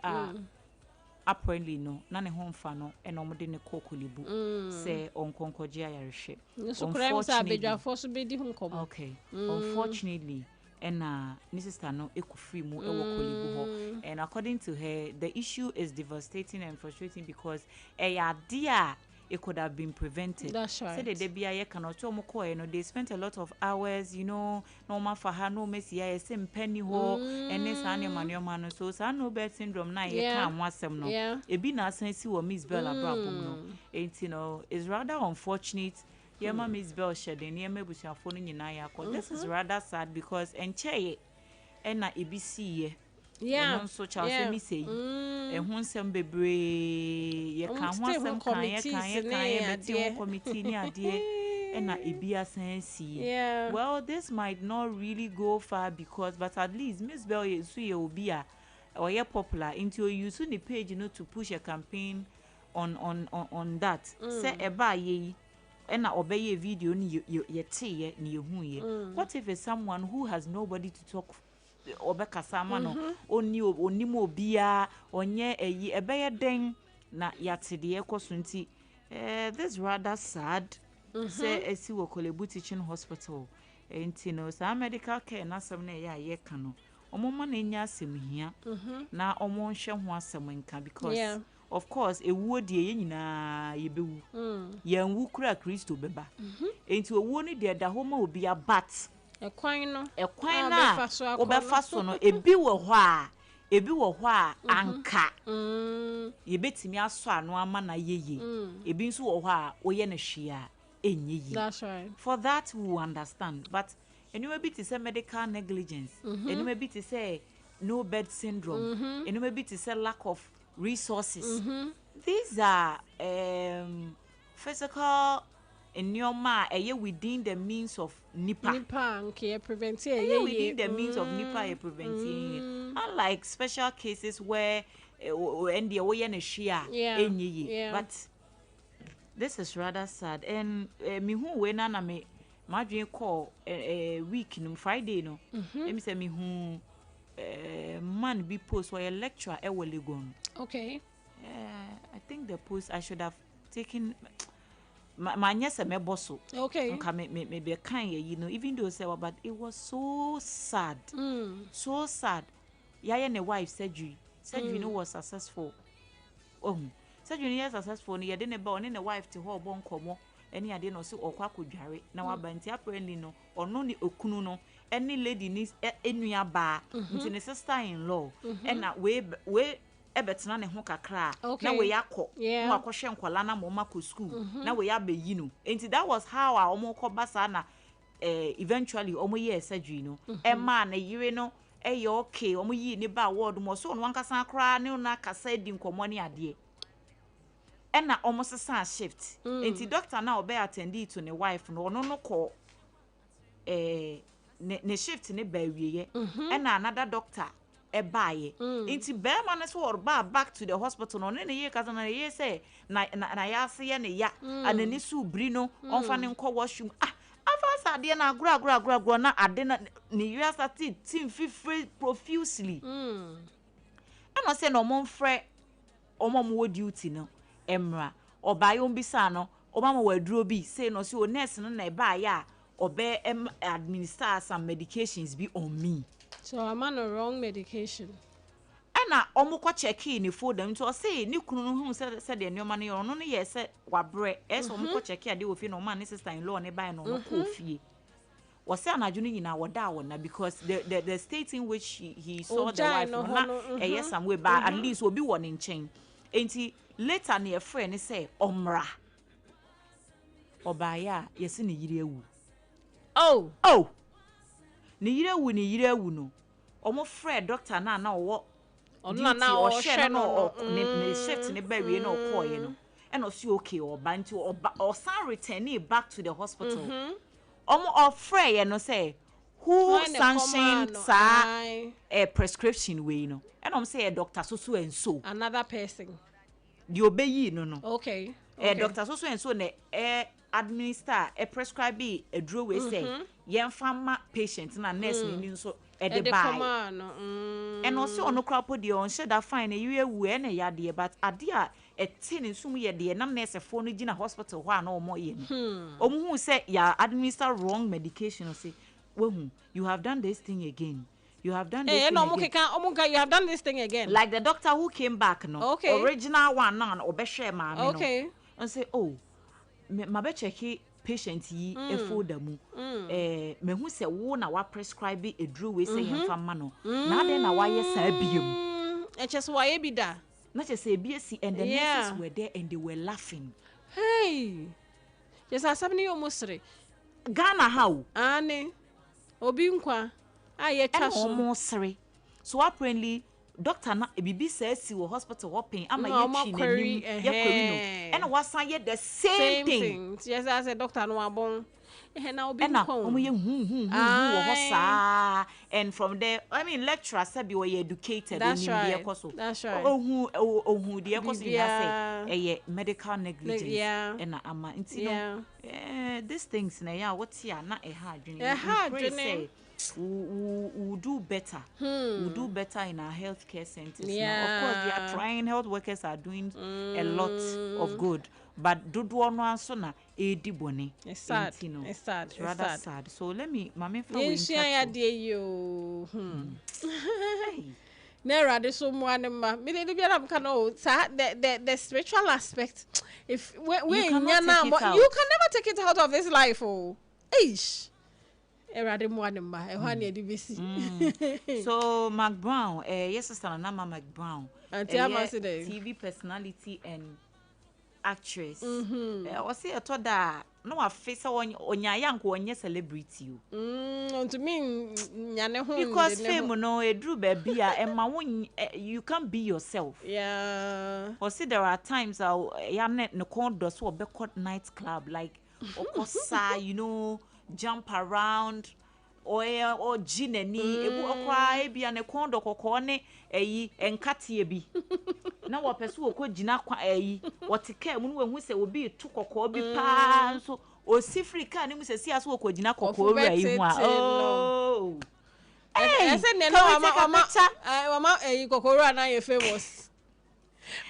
Apparently no, nane home fano and omode ne kokolibu. Say on konkoji ayarishe. Okay. Unfortunately, and sister no ekufri mu ewo kolibu ho. And according to her, the issue is devastating and frustrating because dear it could have been prevented. That's right. Say the DBI cannot they spent a lot of hours, normal for her no messy same penny ho and this animal man so no bed syndrome na ye can wasem no. E be na sense or Miss Bella Brabum no. It's rather unfortunate. Yema Miss Bell shedding yema busha phone in ya. This is rather sad because enche and na EBC so Charles me say ehun sem bebre ye kan ho asem kan ye committee ni ade e na ebia sense well this might not really go far because but at least Miss Bell so ye obi a or ye popular into you use the page to push a campaign on that say eba ye and na obey a video ni ye tie ni ehun ye what if it's someone who has nobody to talk obeka sama no onimo bia onye ebeye den na yatede ekoso nti this rather sad say esi wo Kolebu Teaching Hospital nti no sa medical care na asem na ye ka no omoma na nya asem hia na omo nhwe ho asem nka because of course ewuo die ye nyina ye bewu ye nwu kura Kristo beba nti owuo ni de da ho ma obi abat ekwan na obefa so no ebi wo ho a anka ye betimi aso ano ama na yeye ebi nso wo ho a oye na hwea enyeyi. That's right. For that we will understand but anyway bit is a medical negligence anyway bit is say no bed syndrome anyway bit is a lack of resources these are physical in your within the means of nipa okay preventing within the means of nipa preventing unlike special cases where and the way na share but this is rather sad and me who we na me madwen call week no Friday no me say me who man be post or a lecturer e Legon okay I think the post I should have taken my yes me bosso. Okay. Nka me be kind you know, even though say but it was so sad. So sad. Yaya and the wife surgery no was successful. Oh, surgery is successful. You didn't born in the wife to hold bon como. Any I didn't so or quackujari. Now abanti apparently no or no ni okunu no. Any lady needs a bar into the sister-in-law. And that way ebetina ne ho kakra na we yakọ no akọhwe nkwala na mo mako school na we ya be yi no enti that was how our omo ko basa na eventually omo ye surgery no e ma na yire no e ye okay omo yi ni ba ward mo so no wankasa akra ne na kasa di nkomo ne ade e na omo sesa shift enti doctor na obe attend to ne wife no no ko ne shift ne ba wiye e na another doctor ebaye inti be man so or back to the hospital no ne ye kaza na ye say na ya se ye ne ya anani su bri no onfa ne nko washroom afa ade na agro na ade na ne you start team free profusely ana say no mon frɛ omom wo duty no emra obaye ombisa no obama waduro bi say no so nurse no na ebaye a obe administer some medications be on me. So I'm on a wrong medication. Na omukọ check in ni for them to say ni kunu hu said the nyoma ne ono no ye say wabre eso omukọ check ade ofi no man sister in law ne buy no no ko fie wo say anaju ni nyina woda wona because the state in which he saw the wife no na yes some way but at least obi won in chain enti later na your friend say omra obaya yes ni yire ewu oh ni yire ewu no omo frɛ doctor na wo ona na o hwɛ no ne shift ne ba wie na okoye no and o si okay oba nti o san return back to the hospital omo frɛ ye no say who sanctioned a prescription we no and I'm say doctor so and so another person the obey no okay doctor so and so ne administer a prescribe a draw we say yen fama patient na nurse ni so e de buy and also ono krapo de on share that fine you ewu e na ya de but ade a tin nsum ye de na nurse fo no gina hospital ho na omo ye no omo hu say ya administer wrong medication say wehu you have done this thing again. You have done this thing again. You have done this thing again. Like the doctor who came back no original one na obehwe ma me no and say oh ma be check patient yi efoda mu me hu se wo na wa prescribe edru we say yen fama no na de na wa ye sa biem just why be da na che say BSc and the nurses were there and they were laughing. Hey, just asabni omosre Ghana how ane obi nkwa aye twa so omosre so apparently doctor na bibi says wo hospital hopping ama ye twi nanim ye kweri no and wasan ye the same thing. Yes, as a doctor no abon na obi nkwa omo ye hu wo hosa and from there I mean lecturer said you were educated in the course. That's right. Ohun the course you say medical negligence and ama ntino these things na ya what here na hard we'll do better. We'll do better in our healthcare centers. Now, of course, they are trying. Health workers are doing a lot of good, but do no answer na edi boni. It's sad. It's sad. It's rather sad. So let me, mama, Nera de so one ma. Me de be am kan o the spiritual aspect. If we you can never take it out of this life. Oh, ish. So Mark Brown, yes, sister Nana Mark Brown, TV personality and actress. I say I thought that no a face on young one celebrity. To me, because fame no a drew baby and my one you can't be yourself. Yeah. Or see there are times Yanet no condo so Beckott nightclub like you know. Jump around or gineni ebu okwa e bia ne kondo kokko ne eyi enkatie bi na wo pese wo ko gina kwa eyi wotika mu no hu se obi tu kokko bi pa so o sifrika ne mu se sia so wo ko gina kokko ora yi hu a oh I said ne no mama eyi kokko ora na ye famous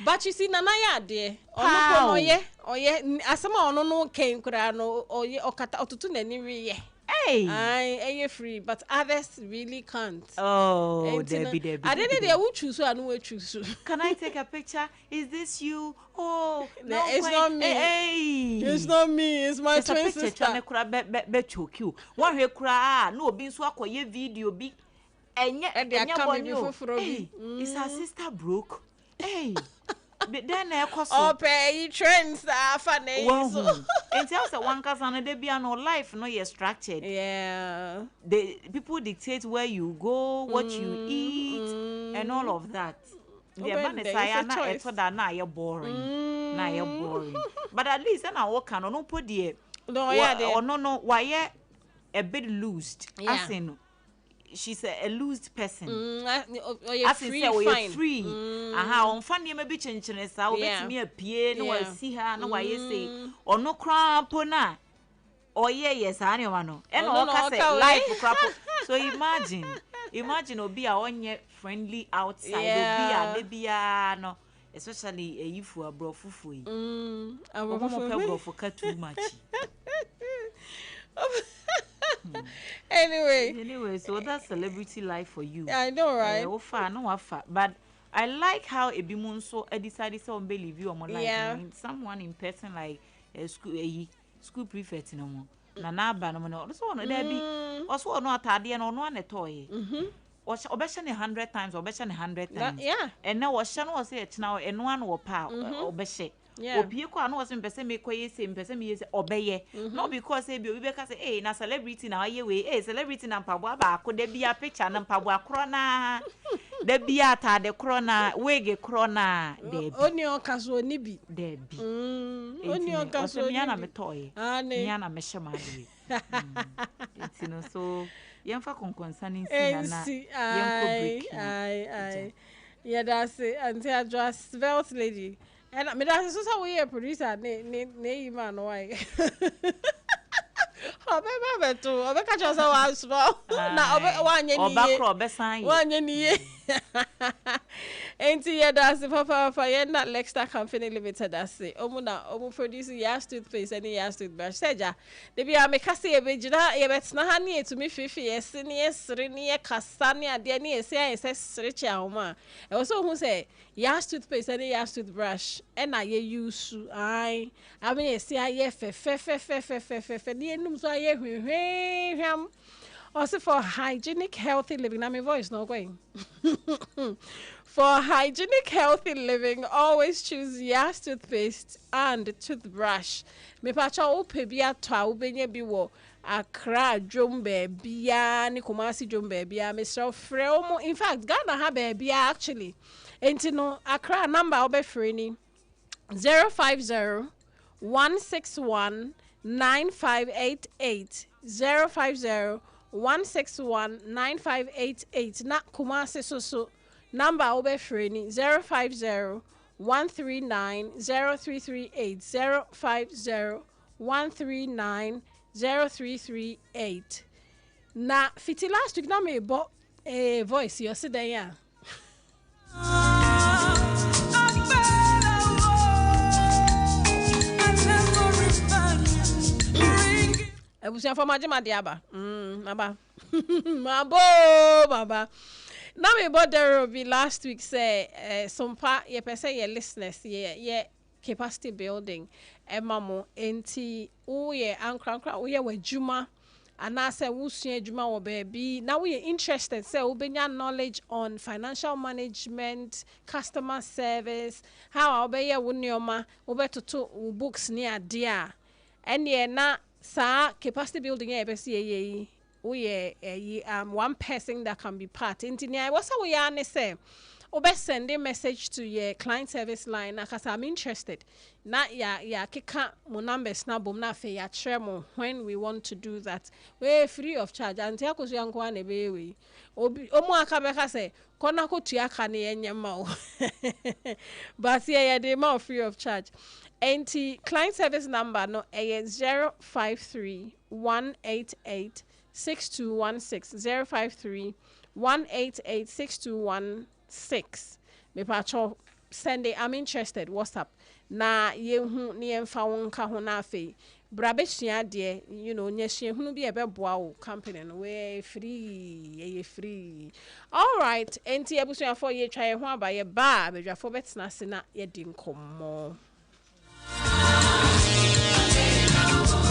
But you see, Nana ya de. Oye, asama ono no ken kura no oye okata otutu na ni ye. Hey. I free, but others really can't. Oh, Debbie. I didn't know who choose and who choose. Can I take a picture? Is this you? Oh, no, it's not me. Hey. It's not me. It's my twin sister. Be choke you. One he cry. No, being so akoye video be. Enya hey, is her sister broke? Hey. But then oh, pay trends are funny. And tells that one cousin they be no life, no you're structured. Yeah. The people dictate where you go, what you eat, and all of that. The man is I thought that now you're boring. Now you're boring. But at least then I walk on no put the no why a bit loosed. As in she's a loosed person. As in say free. On funny maybe change I will bet me a pie no I see her no why you say or no crap na. Oh yes anyone. And all say life crap. So imagine obi a onye friendly outside obi a no especially a ifu abrofufu yi. Abrofufu too much. Anyway, so that's celebrity life for you. I know, right? But I like how Ebimunso decided to believe you on life. I mean, someone in person like a school prefect no more. Na ba no no. So no there be. Also no atade no no na toy. Obesha 100 times, obesha 100 times. Yeah. And now was no say now and one wo pa obesha. Obi ko anu was mpese me koye se mpese me say obeye. No because say bi obi be ka say eh na celebrity na aye we celebrity na mpabo ba ko de bia picture na mpabo akro na de bia ta de kro na wege kro na de oni o kaso ni bi de bi oni o kaso ni na me toy me na me shema de etino so yemfa konkonsanin si na yemko break yeah that's it until I just svelte lady. And I mean, that's so we a producer. Ne man, why? I bet too. I bet catch us a small. Now, one year. Ain't here that's the papa for you not Lexter Company Limited. That's it. Omu producer Yas toothpaste and Yas toothbrush. Seja, they be a mekasi a vegeta. You bet snahani to me 50 years, Rini, Cassania, Denny, say, says Richard Oma. And also who say Yas toothpaste and Yas toothbrush. And I use I mean, say, I fe. Also for hygienic, healthy living. Now my voice not going. For hygienic, healthy living, always choose Yas toothpaste and toothbrush. Me pacha upe bia twa ubenye biwo Accra Jombe bia ni Kumasi Jombe bia Mr. Frelmo. In fact, Ghana have bia actually. Entino Accra number obe free 050 161 9588 050 161-9588 na Kumasi so number obe free 050 139 0338 050 139 0338 na fiti last week na me bo voice you see there ebusia for majima diaba maba mabo na me bo there be last week say Sompa ye pese ye listeners ye capacity building emamo enti uye ankra uye wajuma ana say wusua adwuma wo baby now we interested say ubenya knowledge on financial management, customer service, how obeye wo nioma obetoto books ni ade a ene na sa capacity building e besi ye we one person that can be part intinia what's how we are say obe send a message to your client service line because I'm interested na ya kika mo numbers na bom na fe ya tremo when we want to do that we free of charge and ya koso yanko na be we obi omo aka be ka say kona ko tua ka na yenyema o but yeah they more free of charge. NT client service number no is 053 188 6216 053 188 6216 me pacho send it, I'm interested, WhatsApp. Na yehu ni emfa wonka ho na afi. Brabe hia de, you know, nya hia hunu bi ebeboa wo company no we free. All right, enti ebusuafo ye twa ye ho aba ye ba, bedwafo betena se na ye di nkommo.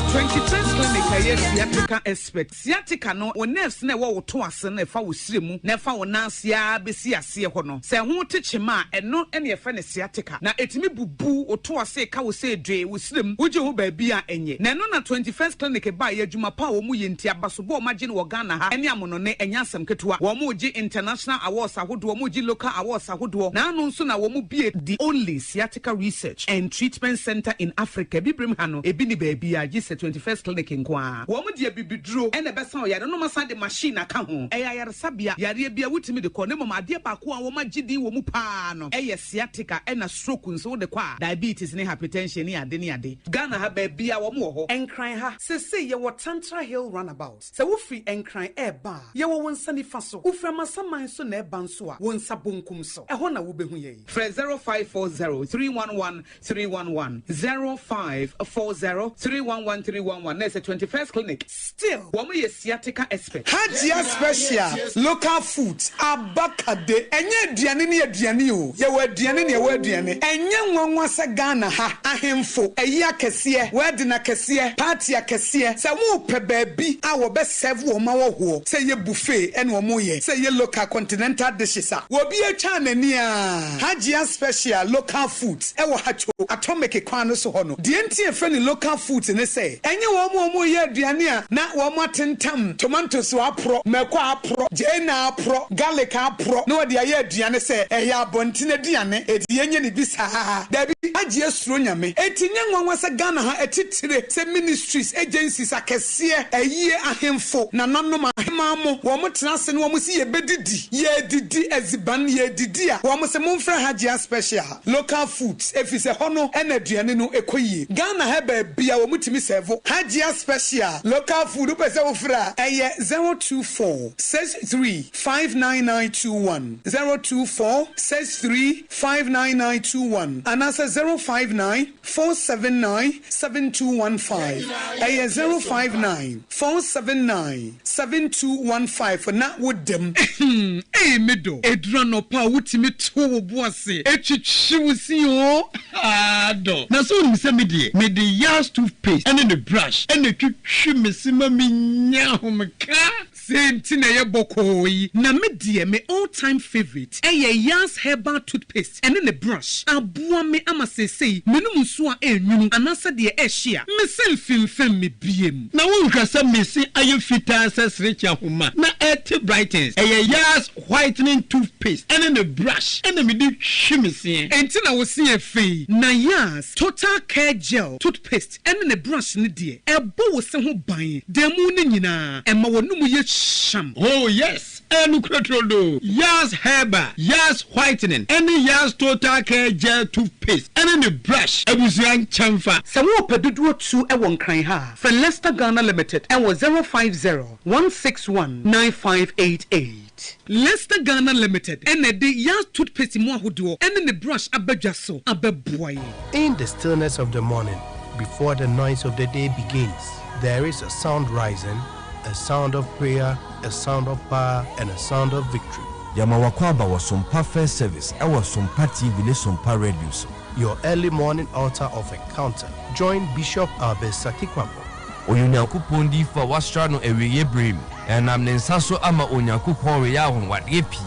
21st clinic yes sciatica expert sciatica no o nerves na wo to ase na fa wo siremu na fa wo nansia besi ase ho no se ho techema eno ene ye fa ne sciatica na etimi bubu o to ase ka wo se dwe wo siremu uje ho ba bia enye na no na 21st clinic ba ye adwuma pa wo mu ye ntia basobo o magye no wo Ghana ha ene amono ne enya asem ketewa wo mu gi international awards ahodo wo mu gi local awards ahodo na anu nso na wo mu bie the only sciatica research and treatment center in Africa bibrim ha no ebi ni ba bia gi 21st clinic nkwa wo mu dia bibidro ene besa o yare no masa de machine aka ho eya yare sabia yare bia wutimi de ko ne mama de ba ko a wo magidi wo mu pa no eye sciatica ena stroke nso de kwa diabetes ne hypertension ne ade Ghana ha ba bia wo mu ho enkran ha sese ye wo Tantra Hill runabout se wo fi enkran eba ye wo wonsa ni fa so wo fra masaman so na eba nso a wonsa bonkum so eho na wo behu ye 0540 311 311 0540 311 311 There's a 21st clinic. Still, woman is sciatica expert. Hajia special local foods abakade enye aduane ne aduane o ye wa aduane ne wa aduane enye nwanwa se Ghana ha ahemfo eyi akese wedding akese party akese se wo pe baabi a wo be serve wo ma wo ho se ye buffet ene wo mo ye se ye local continental dishes a wo bi atwa nani a Hajia special local foods e wo hacho atomic kwan no so ho no de entie fe ni local foods ne se enye wo mo ye aduane a na wo mo atentam tomatoes apro meko apro jena apro garlic apro no de aye aduane se ehye abontine aduane edi yenye ne bisa da bi agye asuro nyame etinye nwanwa se Ghana ha etitire se ministries agencies akese eyi ahemfo na nanom ahemamo wo mo tena se ne wo mo si ye bedidi ye didi eziban ye didi a wo mo se momfra Hajia special local foods efise hono ena aduane no ekoyie Ghana ha ba bia wo mutimi serve Hajia special local food pese wo fra eye 024 63 59921 024 63 59921 and answer 059 479 7215 eye 059 479 7215 for na with them eh medo edurano pa wutimi to wo boase etwitwiwusi o ado na so ni se me de yas toothpaste and the brush and the twitwi mesima minya homka sentina ye bokoyi na me die me all time favorite yas herbal toothpaste and the brush aboa me amasesei menum so a enwunu anasa de ehia me selfimfem me biem na wo hwasa mesi aye fita sesrecha homa na et brightens yas whitening toothpaste and the brush and me de twimese entina wo se afei na yas total care gel toothpaste and the brush ne de ebo wo se ho ban demu ne nyina ema wonum ye sham. Oh yes, and Crotrodo, Yas Herba, Yas Whitening, and the Yas Total Care Gel Toothpaste, and in the brush, I was young chamfa. Sawo pedudu tu e won kran ha. For Leicester Ghana Limited, and was 050-161-9588. Leicester Ghana Limited, and the Yas Toothpaste mo ahodo, and in the brush abejaso, abeboy. In the stillness of the morning, before the noise of the day begins, there is a sound rising, a sound of prayer, a sound of power, and a sound of victory. Yamawakwaba was Sompa First Service. I was Sompa TV, Sompa Radio. Your early morning altar of encounter. Join Bishop Abesaki Kwambo. Onyankopon di fa wastrano eweye brim. And I'm Nensaso ama Onyankopon we ya won wade pi.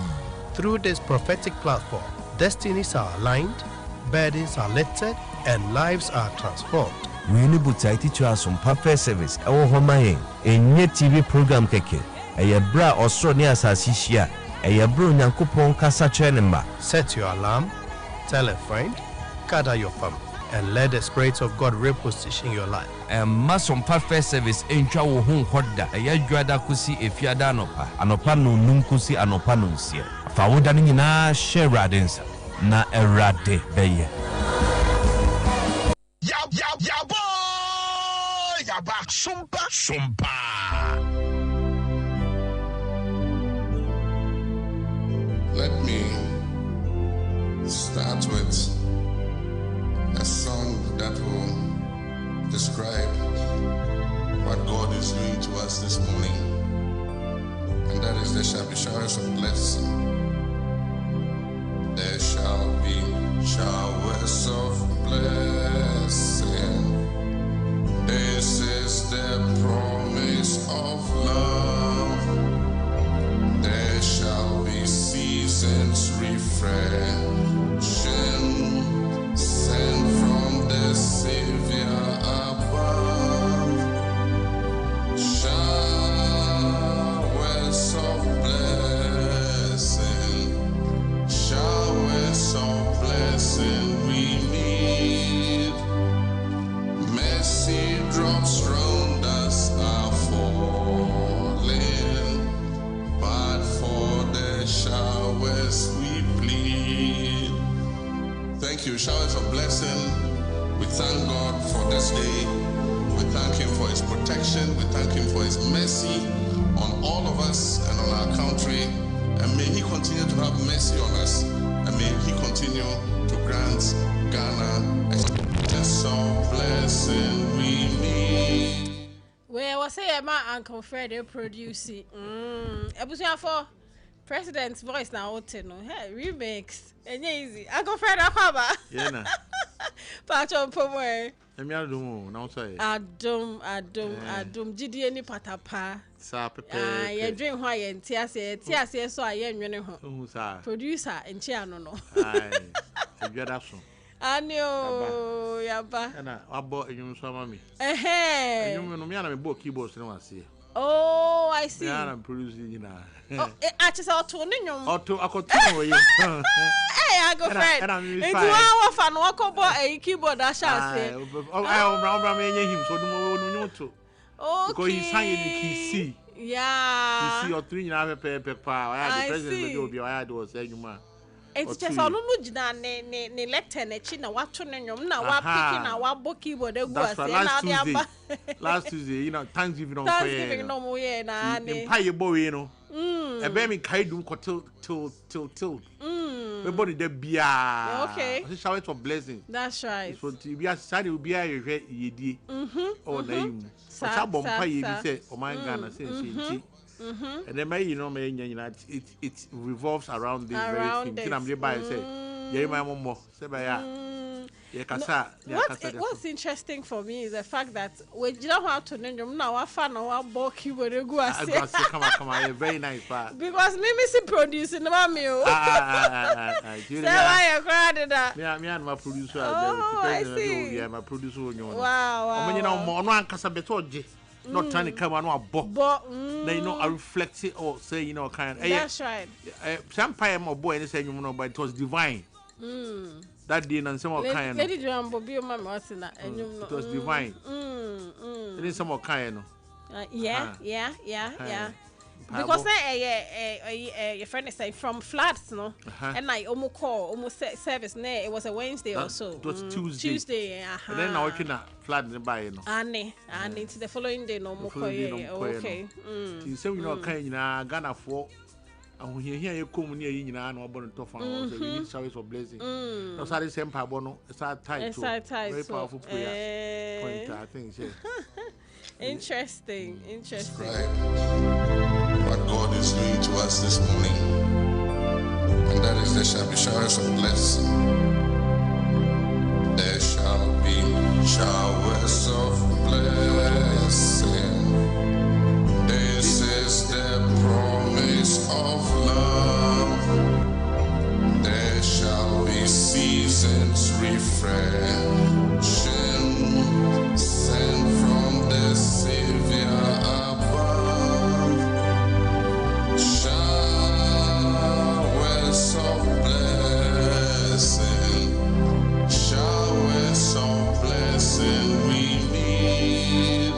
Through this prophetic platform, destinies are aligned, burdens are lifted, and lives are transformed. We need to teach us some First Service. Our home enye TV program keke. Eye bra osro ni asasi hia. Eye bro Nyankopon kasa chenema. Set your alarm, tell a friend, gather your family, and let the Spirit of God reposition your life. Some First Service entwa wo hu hoda. Eye dwada kusi efiada anopa. Anopa no num kusi anopa no nsie. Fa woda ni nyina share radensa. Na erade beye. Sompa. Let me start with is there shall be showers of blessing. There shall be showers of blessing. This is the promise of love. There shall be seasons refreshing, sent from the Savior above. Showers of blessing, showers of blessing we need. Mercy drops round us are falling, but for the showers we plead. Thank you, showers of blessing. We thank God for this day. We thank Him for His protection. We thank Him for His mercy on all of us and on our country. And may He continue to have mercy on us. And may He continue to grant Ghana a blessing we need. Well, I say my Uncle Fred producing. Ebusia for President's voice now. Hey, remix. And easy. Uncle Fred Akaba. Yeah. Patch on Pomer. Adum. Didi any patapa. You drink why and Tia so I am producer and Chiano. Anyo yaba. I bought you some mommy. You know, book keyboards. Oh, I see. I'm producing now. Oh, I just saw Tony. Auto, I could tell you. Hey, I go friend. Into our fan, walk over a keyboard. I shall say. Oh, I'm him, so no to. Oh, because he's hanging the key. See, yeah. You see, or 3 and a half paper. I had the president will be I had was saying, man. It's just on Mujina, ne lectern, China, what to name, now what picking our book keyboard. Last Tuesday, you know, Thanksgiving on Thanksgiving no more, Empire boy, you know. A baby kaidum till. Everybody there be okay. Shower for blessing. That's right. So to be a Sunday will be a yedi. Or name. Sabon pay say, oh my Ghana, since and then may it revolves around this very thing. I'm by say, yeah, my mom say by what's interesting for me is the fact that we don't have to name now our fan or our bulky would go come on, very nice part. Because me see producing the mammy. Say why you cried that? Me and my producer. I see. Yeah, my producer. Wow. You know, one Casabetoji. Not trying to come on a book. They know I reflect it or say, you know, kind of. That's right. Some pie more boy and say, you know, but it was divine. That day and some kind. Lady John Bobby, my master, and it was divine. It is some more kind. Yeah. Because your friend is saying from floods, no, and I almost service. Ne, it was a Wednesday or so. It was Tuesday. Tuesday, and then I watching that flood in the bay, no. Annie, it's the following day, no more. Okay. You say you know, kind of Ghana for. And here you come near you know, no about to find. We need showers of blessing. No, sorry, same pabono. It's our tight. Very powerful prayer. Point, I think. Interesting. Right. What God is doing to us this morning, and that is there shall be showers of blessing. There shall be showers of blessing. This is the promise of love. There shall be seasons refreshing, sent from the Savior above. Showers of blessing, showers of blessing we need.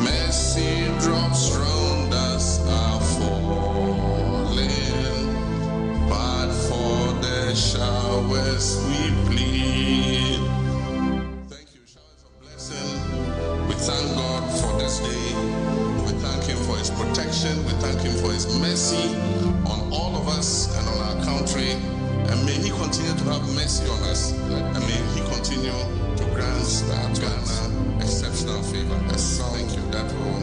Mercy drops round us are falling, but for the showers we plead. Thank you, showers of blessing. We thank God for this day. We thank Him for His protection. We thank Him for His mercy on all of us and on our country. And may He continue to have mercy on us. And may He continue to grant Ghana exceptional favor. Thank you. That will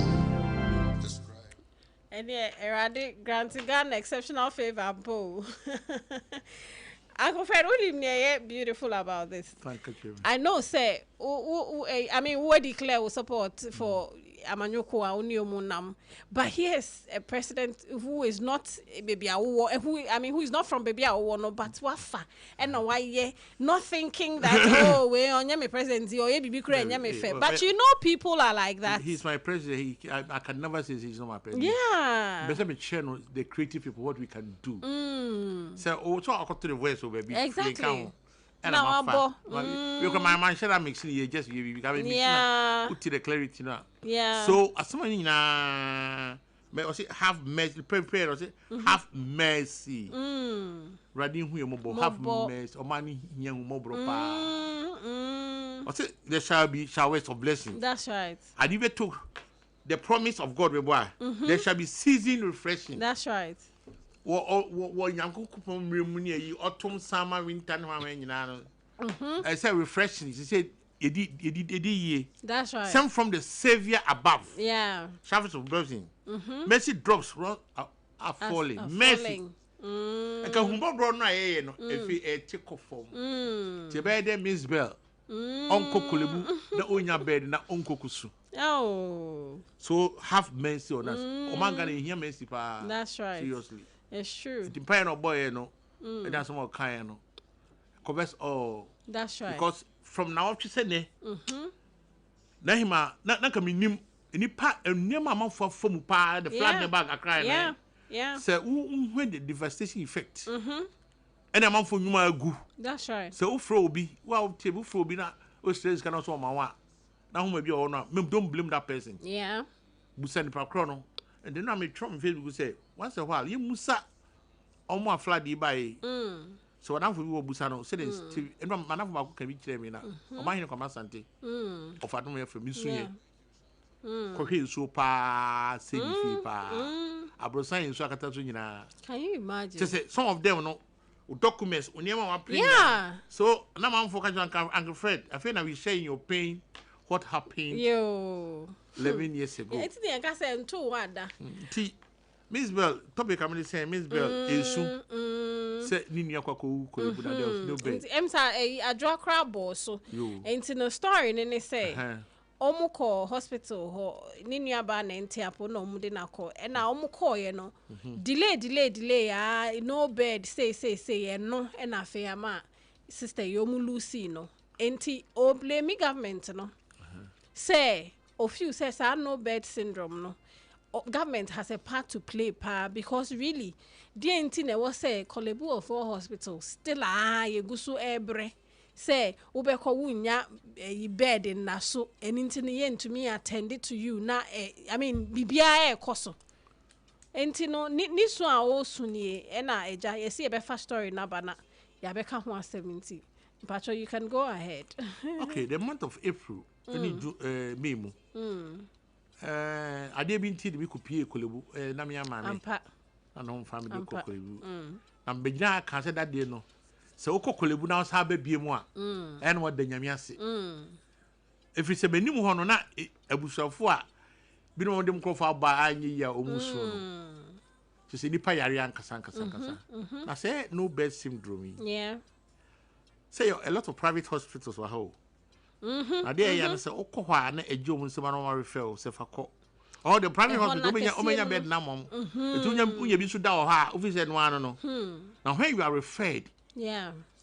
describe. And yeah, Eradi granted Ghana exceptional favor, Bo. Uncle Fred, what do you mean beautiful about this? Thank you. I know, say, I mean, who declare support for Amanyoko Munam, but here's a president who is not baby who is not from baby no, but wafa and no why not thinking that oh we on me president or baby but you know people are like that. He's my president. I can never say he's not my president. Yeah. But let me share the creative people what we can do. So also I got to the voice over baby. Exactly. And I'm because my man share that mixing you just you put to the clarity now. Yeah. So as someone may I say have mercy prayer or say have mercy. Radin who you have mercy or money young mobro pa. I say there shall be showers of blessing. That's right. I even took the promise of God there shall be season refreshing. That's right. What young from Remuni, autumn, summer, winter, I said refreshing. He said, that's right. Some from the Savior above. Yeah. Showers of blessing. Mercy drops are falling. Mercy. I can humble run if he a tickle form. Tibede Miss Bell. Uncle Kulibu, the Onya bed, na Uncle Kusu. Oh. So have mercy on us. Omanga hear mercy. That's right. Seriously. It's true. The parent of boy, and that's more kind, covers all. That's right. Because from now up to Sunday, Nahima, not coming him any part and near my mouth for pa, the flat the bag are crying. Yeah. So, when the devastation effect, and a month for you, my goo. That's right. So, Froby, well, table Froby, not Australians cannot saw my one. Now, maybe or not, don't blame that person. Yeah. We send the chrono. And then I may Trump will say, once a while, you musa on my flat by. So when I'm for you, Busano, said it's and man of my can be chairman, or mine come Sante, or Fatima from Missouri. Cocky so pa, say, pa, I brought science so I can tell you. Can you imagine? Just say some of them no documents when you are playing. Yeah. So now I'm focusing on Uncle Fred. I feel now we sharing your pain, what happened. Yo. 11 years ago. It's the I say two wada. Miss Bell, topic I'm say Miss Bell is soon. Say Nini Akwaku ko there was no bed. I draw crab so. Ain't no story and they say Omuko hospital ho Nini aba na entiapo no mu de na ko. E na omuko ye no. Delay no bed say no e na fe ama sister yomu Lucy no. Enti o blame government no. Say of you says I no bed syndrome no. Government has a part to play because really the entine was say Kolebu of all hospitals still ye gusu ebre say ubeko wunya bed in naso and intine to me attended to you na I mean bibia e koso entino ni so a o sunie e na eja ye see be first story na bana ya beka ho 70 Pacho, you can go ahead. Okay, the month of April May mu ade bi nti de bi kopie Kolebu na me ama me na no family ko Kolebu na mbegina ka se that day no se wo Kolebu na sa ba bie mu a en wo da nyame ase efiri se benim ho no na abusuafo a bi no dem krofo aba anyi ya omuso no so se nipa yare ankasa na say no bed syndrome say a lot of private hospitals were how na dey ya say okohwa na ejom nsema no refer say fakọ all the private hospitals omenya bed na mom etunya bi so da o ha office no ano no now when you are referred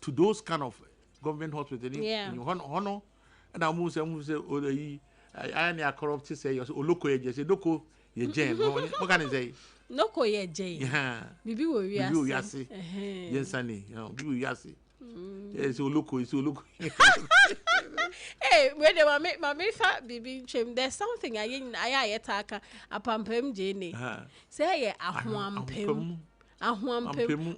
to those kind of government hospitals in hono and I move say oyi I na corrupt say oloko ye say doko ye gen what can I say noko ye gen bibi wo wiase yensani bibi wo wiase yes oloko hey when they mama fa bibi chem there's something I attack apampem jene say ye ahoampem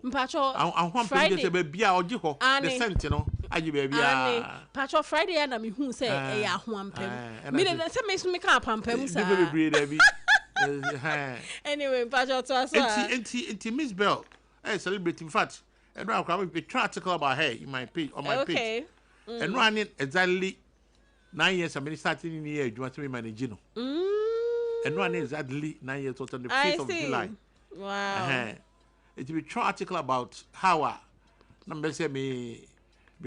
mpacho Friday say bia oji ho the cent no aji bia pacho Friday na me hu say e ahoampem me dey say me so me kan apampem sa anyway pacho to aso enti Miss Bell celebrating fact and now I will try article about her in my page on my page and running exactly 9 years I started in the year you want to be managing And one exactly 9 years old on the 5th of July. Wow. It will be an article about how number say me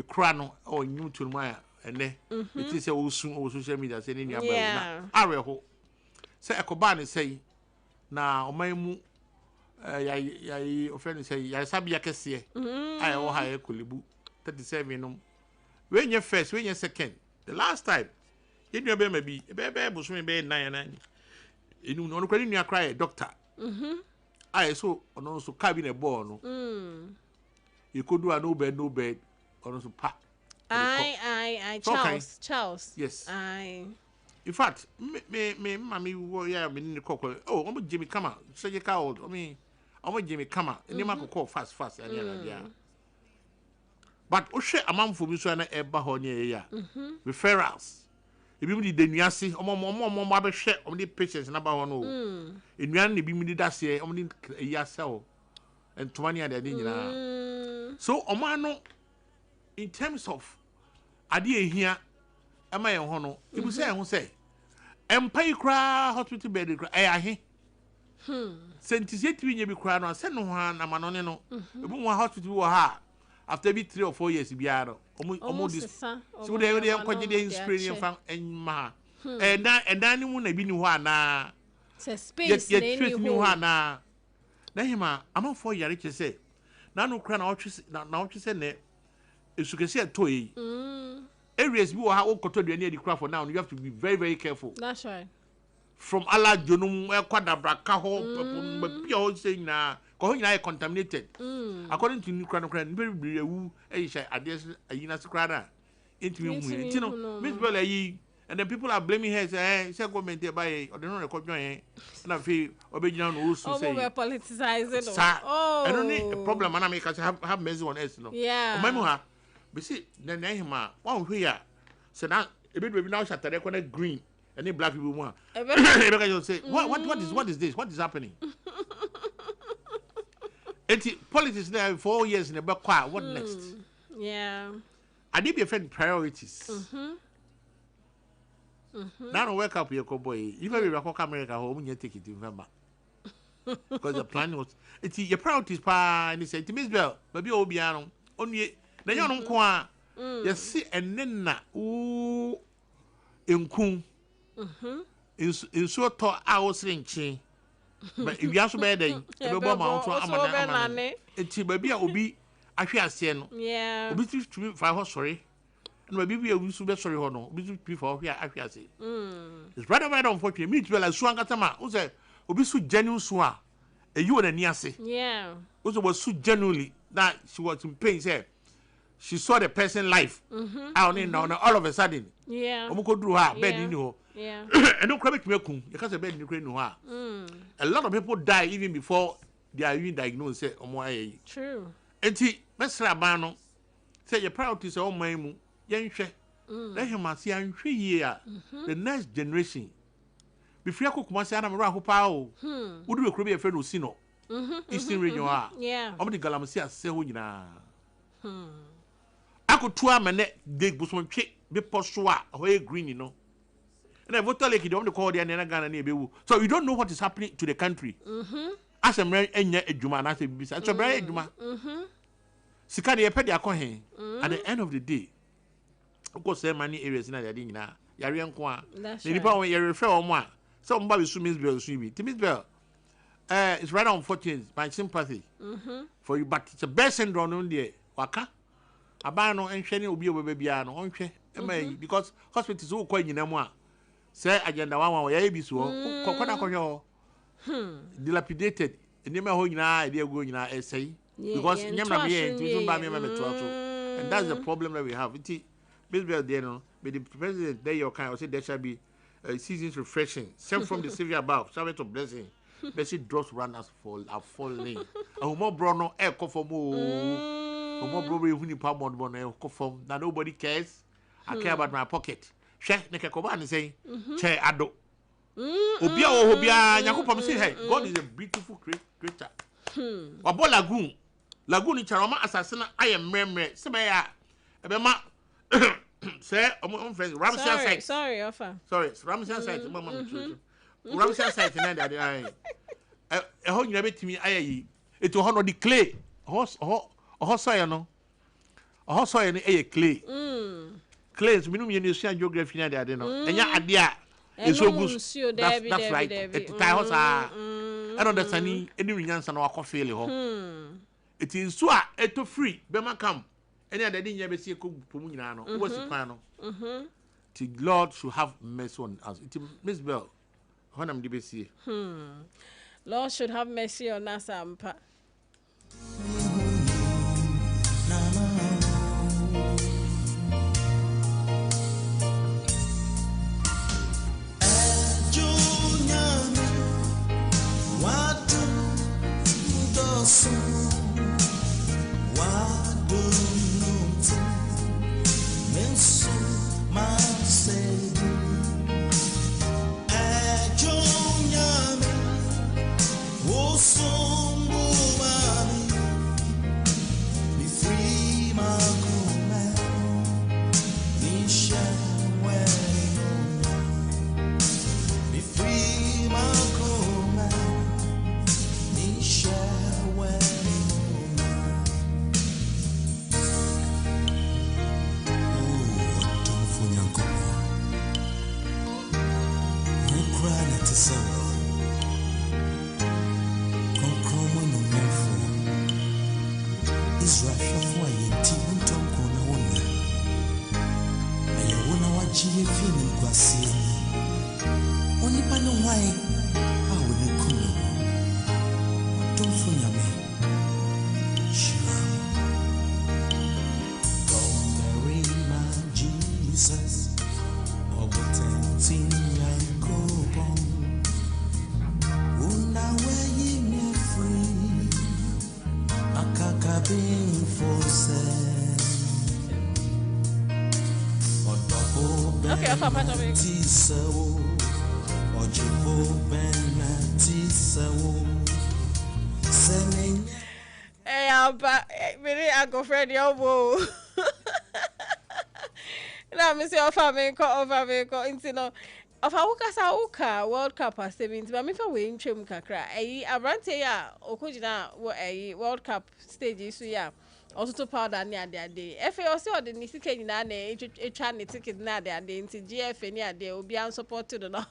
crown or new to my and then it is a social media saying in your Ariel. Say a Kobani say now my mu offend say Yasabia Cassie. I owe high Kulibu 37. When you first, when you second, the last time, you know, maybe a baby was maybe 9. You know, no credit, you cry, doctor. I saw on also cabin a ball. You could do no bed, or also pack. Charles. Yes. In fact, me, mammy, warrior, me in the cocoa. Oh, I'm Jimmy come out. Say you called. I'm Jimmy come out. And you might call fast, and yeah. But Oshe among for me so na eba ho ne referrals. Ebi mu di denuase, omo ba be hwe, omo di patients na ba ho no. Enuan ne bi mu di dase, omo di yase o. Entomani ade nyina. So omo ano in terms of ade ehia ema ye ho no, ibu say ho say empai kra hospital bed kra ahe. Sentisi twi nye bi kra no, se no ho na manone no. Ebu mu hospital wo ha. After maybe 3 or 4 years, be almost this. So they are quite the inspiration from Emma. And then you won't be new one. Space, yet new one. Now, I'm on 4 years. You say, now no crown out. Now you say, if you can see a toy, areas you are all controlled near the craft for now. You have to be very, very careful. That's right. From Allah, Jonum, Quadabra, Caho, but you're saying now. Going contaminated. According to New Crown, very woo, I guess a Yinascrada into him. Miss Bella, and then people are blaming her, say, government by or the non record, and I feel original rules to say, politicized. I don't need a problem, and I make us have measures on us. Yeah, Mamma, but see, then Nehema, one here, so now a bit now shut the record green, and then black people want. Say, what is this? What is happening? Politics now 4 years in the back. What next? Yeah. I need to defend priorities. Now wake up your cowboy. If I will come America home, you take it in November. Because the plan was it's your priorities pa and he said to Miss Bell, maybe Obiano. Only the young qua you see and then na in kun in so to our sling. But if you also bear then, you will mount Amana. It's baby, I will be a fiasco. Yeah, be to 5 sorry. And maybe we will be sorry or no, be before here. I fiasco. It's rather bad unfortunate. Meet well as Swankatama, who said, Obi so genuine swa. A you and a niase. Yeah, also was so genuinely that she was in pain. Said she saw the person life out in now all of a sudden. Yeah, Omuko drew her bed in you. Yeah. And don't credit me, you can't bed in Ukraine. A lot of people die even before they are even diagnosed. Say, true. And see, Mr. Abano say your priorities are all my young share. Let him see and 3 years. The next generation. Before I cook my son, I'm a rahu pao. Would you be a friend of Sino? Eastern region. Yeah. I'm the Galamasia Sehuna. I could 2 minutes, dig Busman chick, be postwa, away green, you know. And I vote like you don't call the Ghana near. So you don't know what is happening to the country. As a man, and yet a Juma, and I say, besides, a very Juma. Sikadi, a petty accohe. At the end of the day, of course, there are many areas in the Dina, Yarian Kwa. The people when you refer on one, somebody swims bell, swimming. Timmy's Bell, it's rather unfortunate, my sympathy for you, but it's a best syndrome on the Waka. Abano and Shenny will be over Babyano, on because hospitals will call you no more. Say agenda one way be so dilapidated and never hold an idea going essay because and that's the problem that we have. But the president there your kind of say there shall be seasons refreshing sent from the Savior above, servant of blessing. Mercy drops runners fall are falling. And more brono air for more probably when you pump on now nobody cares. I care about my pocket. Share neke koba and say, che ado. Obia, Yakupam say, hey, God is a beautiful creature. Wabo lagoon. Lagoon in Charoma assassin, I am memory. Sebaya, Abema, say, friend, Ramsey side. Sorry, offer. Sorry, Ramsey side, Mamma. Ramsey site na de ai ho nyina betimi ayayi eto ho no di clay ho soil no ho soil ni clay clays minimum you see geography na de no enya ade a eso gus that's right it tie ho sa and understanding any nyansa na wakofeel ho it is so eto free be ma come any ade de nya be see ko pomu nyina no wo si kwan no the Lord should have mercy on us. It Miss Bell when am be see Lord should have mercy on us, Ampa. Friend, yo, whoa. Now, Monsieur Ofamenko, Intino. Of Auka World Cup has 70, but if I win Chim Kakra, a Abrante, Okujina, a World Cup stage, yeah, also to powder near their day. If you also the Nisikan in a channel ticket near their day into GF near they will be unsupported enough.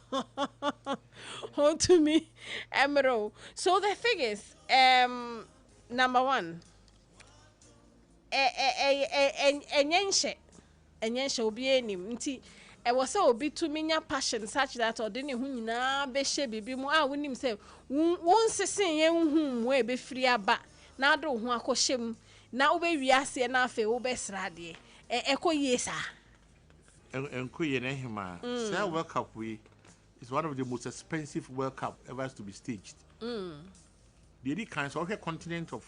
Hold to me, Emerald. So the thing is, number one. Enyenche obi enim nti e wo se obi to menya passion such that odene hu nyina be hye bibi mu a wonim se won sesen ye hu mu e be firi aba na ado hu akɔhyem na wo be wiase na afa wo be srade ekoyie sa enkoyie na hima say World Cup we is one of the most expensive World Cup ever to be staged the kind of continent of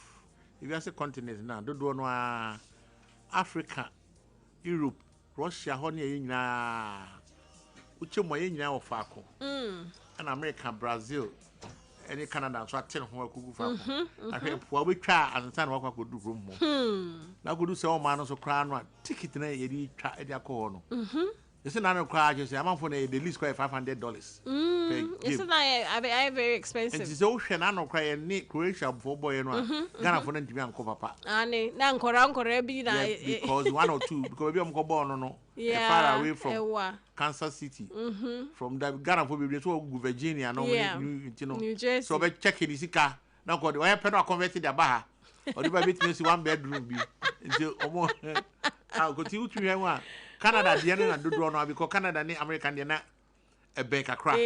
if you say continent now, do no Africa, Europe, Russia, honey, nyina. Uche mo nyina of Fako. And America, Brazil, any Canada, so I tell who could go Fako. I think what we try and understand what I could do from more. Now could do so man so crown one ticket na ye try their corner. It's another cry, just I'm for the least quite $500. It's not I very expensive. It's ocean, I don't cry and Nick Croatia for boy and one. Ghana for them to be uncle papa. Annie, now because one or two, because we are born no. Far away from Kansas City. From the Ghana for Virginia, no New Jersey. So we check in the car. Now got the way I converted the bar. Or the baby to 1 bedroom. Until almost I'll continue to one. Canada, the end of the door now because Canada and American, they're not a bank across.